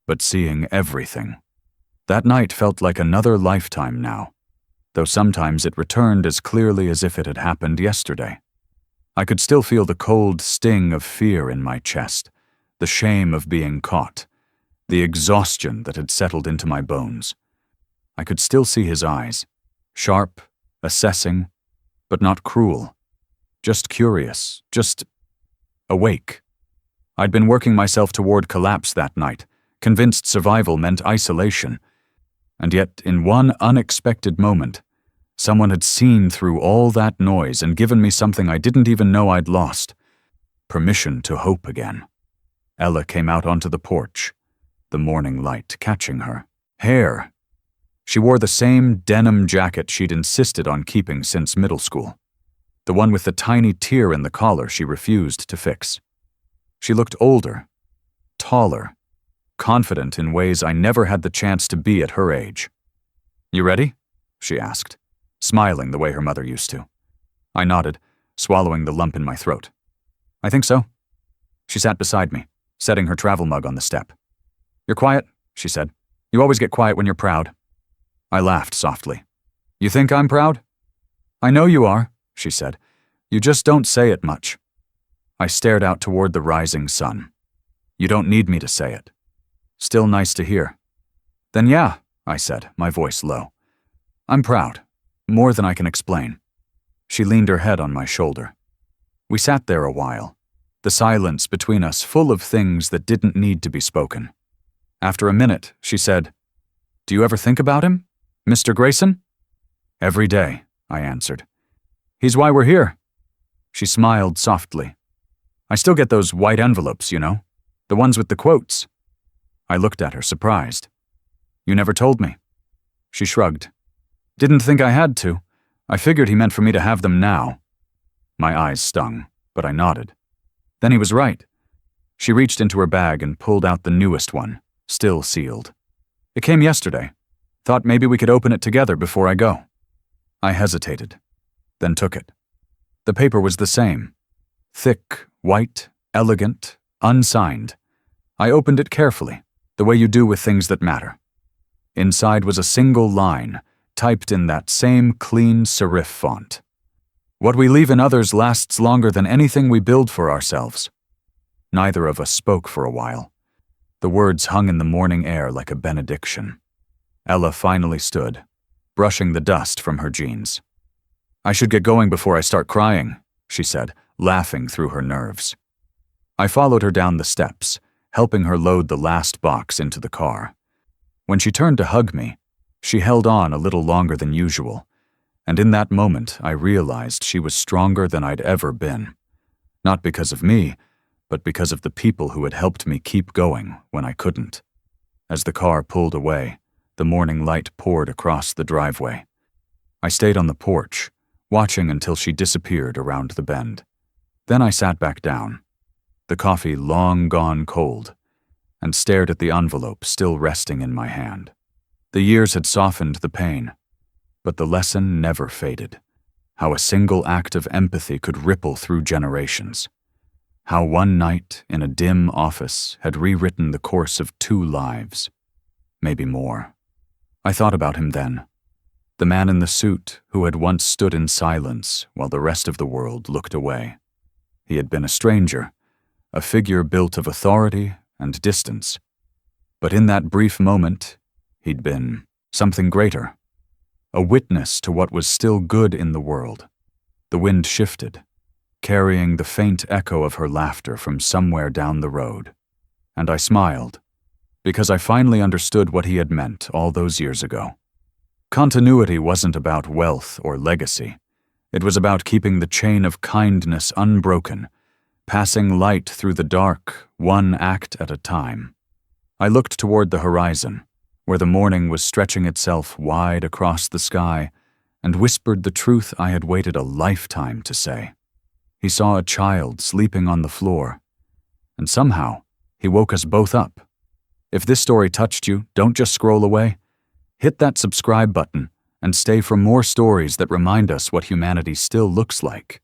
but seeing everything. That night felt like another lifetime now, though sometimes it returned as clearly as if it had happened yesterday. I could still feel the cold sting of fear in my chest, the shame of being caught, the exhaustion that had settled into my bones. I could still see his eyes, sharp, assessing, but not cruel, just curious, just awake. I'd been working myself toward collapse that night, convinced survival meant isolation. And yet, in one unexpected moment, someone had seen through all that noise and given me something I didn't even know I'd lost. Permission to hope again. Ella came out onto the porch, the morning light catching her hair. She wore the same denim jacket she'd insisted on keeping since middle school, the one with the tiny tear in the collar she refused to fix. She looked older, taller, confident in ways I never had the chance to be at her age. "You ready?" she asked, smiling the way her mother used to. I nodded, swallowing the lump in my throat. "I think so." She sat beside me, setting her travel mug on the step. "You're quiet," she said. "You always get quiet when you're proud." I laughed softly. "You think I'm proud?" "I know you are," she said. "You just don't say it much." I stared out toward the rising sun. "You don't need me to say it." "Still nice to hear." "Then yeah," I said, my voice low. "I'm proud. More than I can explain." She leaned her head on my shoulder. We sat there a while, the silence between us full of things that didn't need to be spoken. After a minute, she said, "Do you ever think about him? Mr. Grayson?" "Every day," I answered. "He's why we're here." She smiled softly. "I still get those white envelopes, you know, the ones with the quotes." I looked at her, surprised. "You never told me." She shrugged. "Didn't think I had to. I figured he meant for me to have them now." My eyes stung, but I nodded. Then he was right. She reached into her bag and pulled out the newest one, still sealed. "It came yesterday. Thought maybe we could open it together before I go." I hesitated, then took it. The paper was the same. Thick, white, elegant, unsigned. I opened it carefully, the way you do with things that matter. Inside was a single line, typed in that same clean serif font. "What we leave in others lasts longer than anything we build for ourselves." Neither of us spoke for a while. The words hung in the morning air like a benediction. Ella finally stood, brushing the dust from her jeans. "I should get going before I start crying," she said, laughing through her nerves. I followed her down the steps, helping her load the last box into the car. When she turned to hug me, she held on a little longer than usual, and in that moment I realized she was stronger than I'd ever been. Not because of me, but because of the people who had helped me keep going when I couldn't. As the car pulled away, the morning light poured across the driveway. I stayed on the porch, watching until she disappeared around the bend. Then I sat back down, the coffee long gone cold, and stared at the envelope still resting in my hand. The years had softened the pain, but the lesson never faded. How a single act of empathy could ripple through generations. How one night in a dim office had rewritten the course of 2 lives. Maybe more. I thought about him then. The man in the suit who had once stood in silence while the rest of the world looked away. He had been a stranger, a figure built of authority and distance. But in that brief moment, he'd been something greater. A witness to what was still good in the world. The wind shifted, carrying the faint echo of her laughter from somewhere down the road. And I smiled, because I finally understood what he had meant all those years ago. Continuity wasn't about wealth or legacy. It was about keeping the chain of kindness unbroken, passing light through the dark, one act at a time. I looked toward the horizon, where the morning was stretching itself wide across the sky, and whispered the truth I had waited a lifetime to say. He saw a child sleeping on the floor, and somehow he woke us both up. If this story touched you, don't just scroll away. Hit that subscribe button and stay for more stories that remind us what humanity still looks like.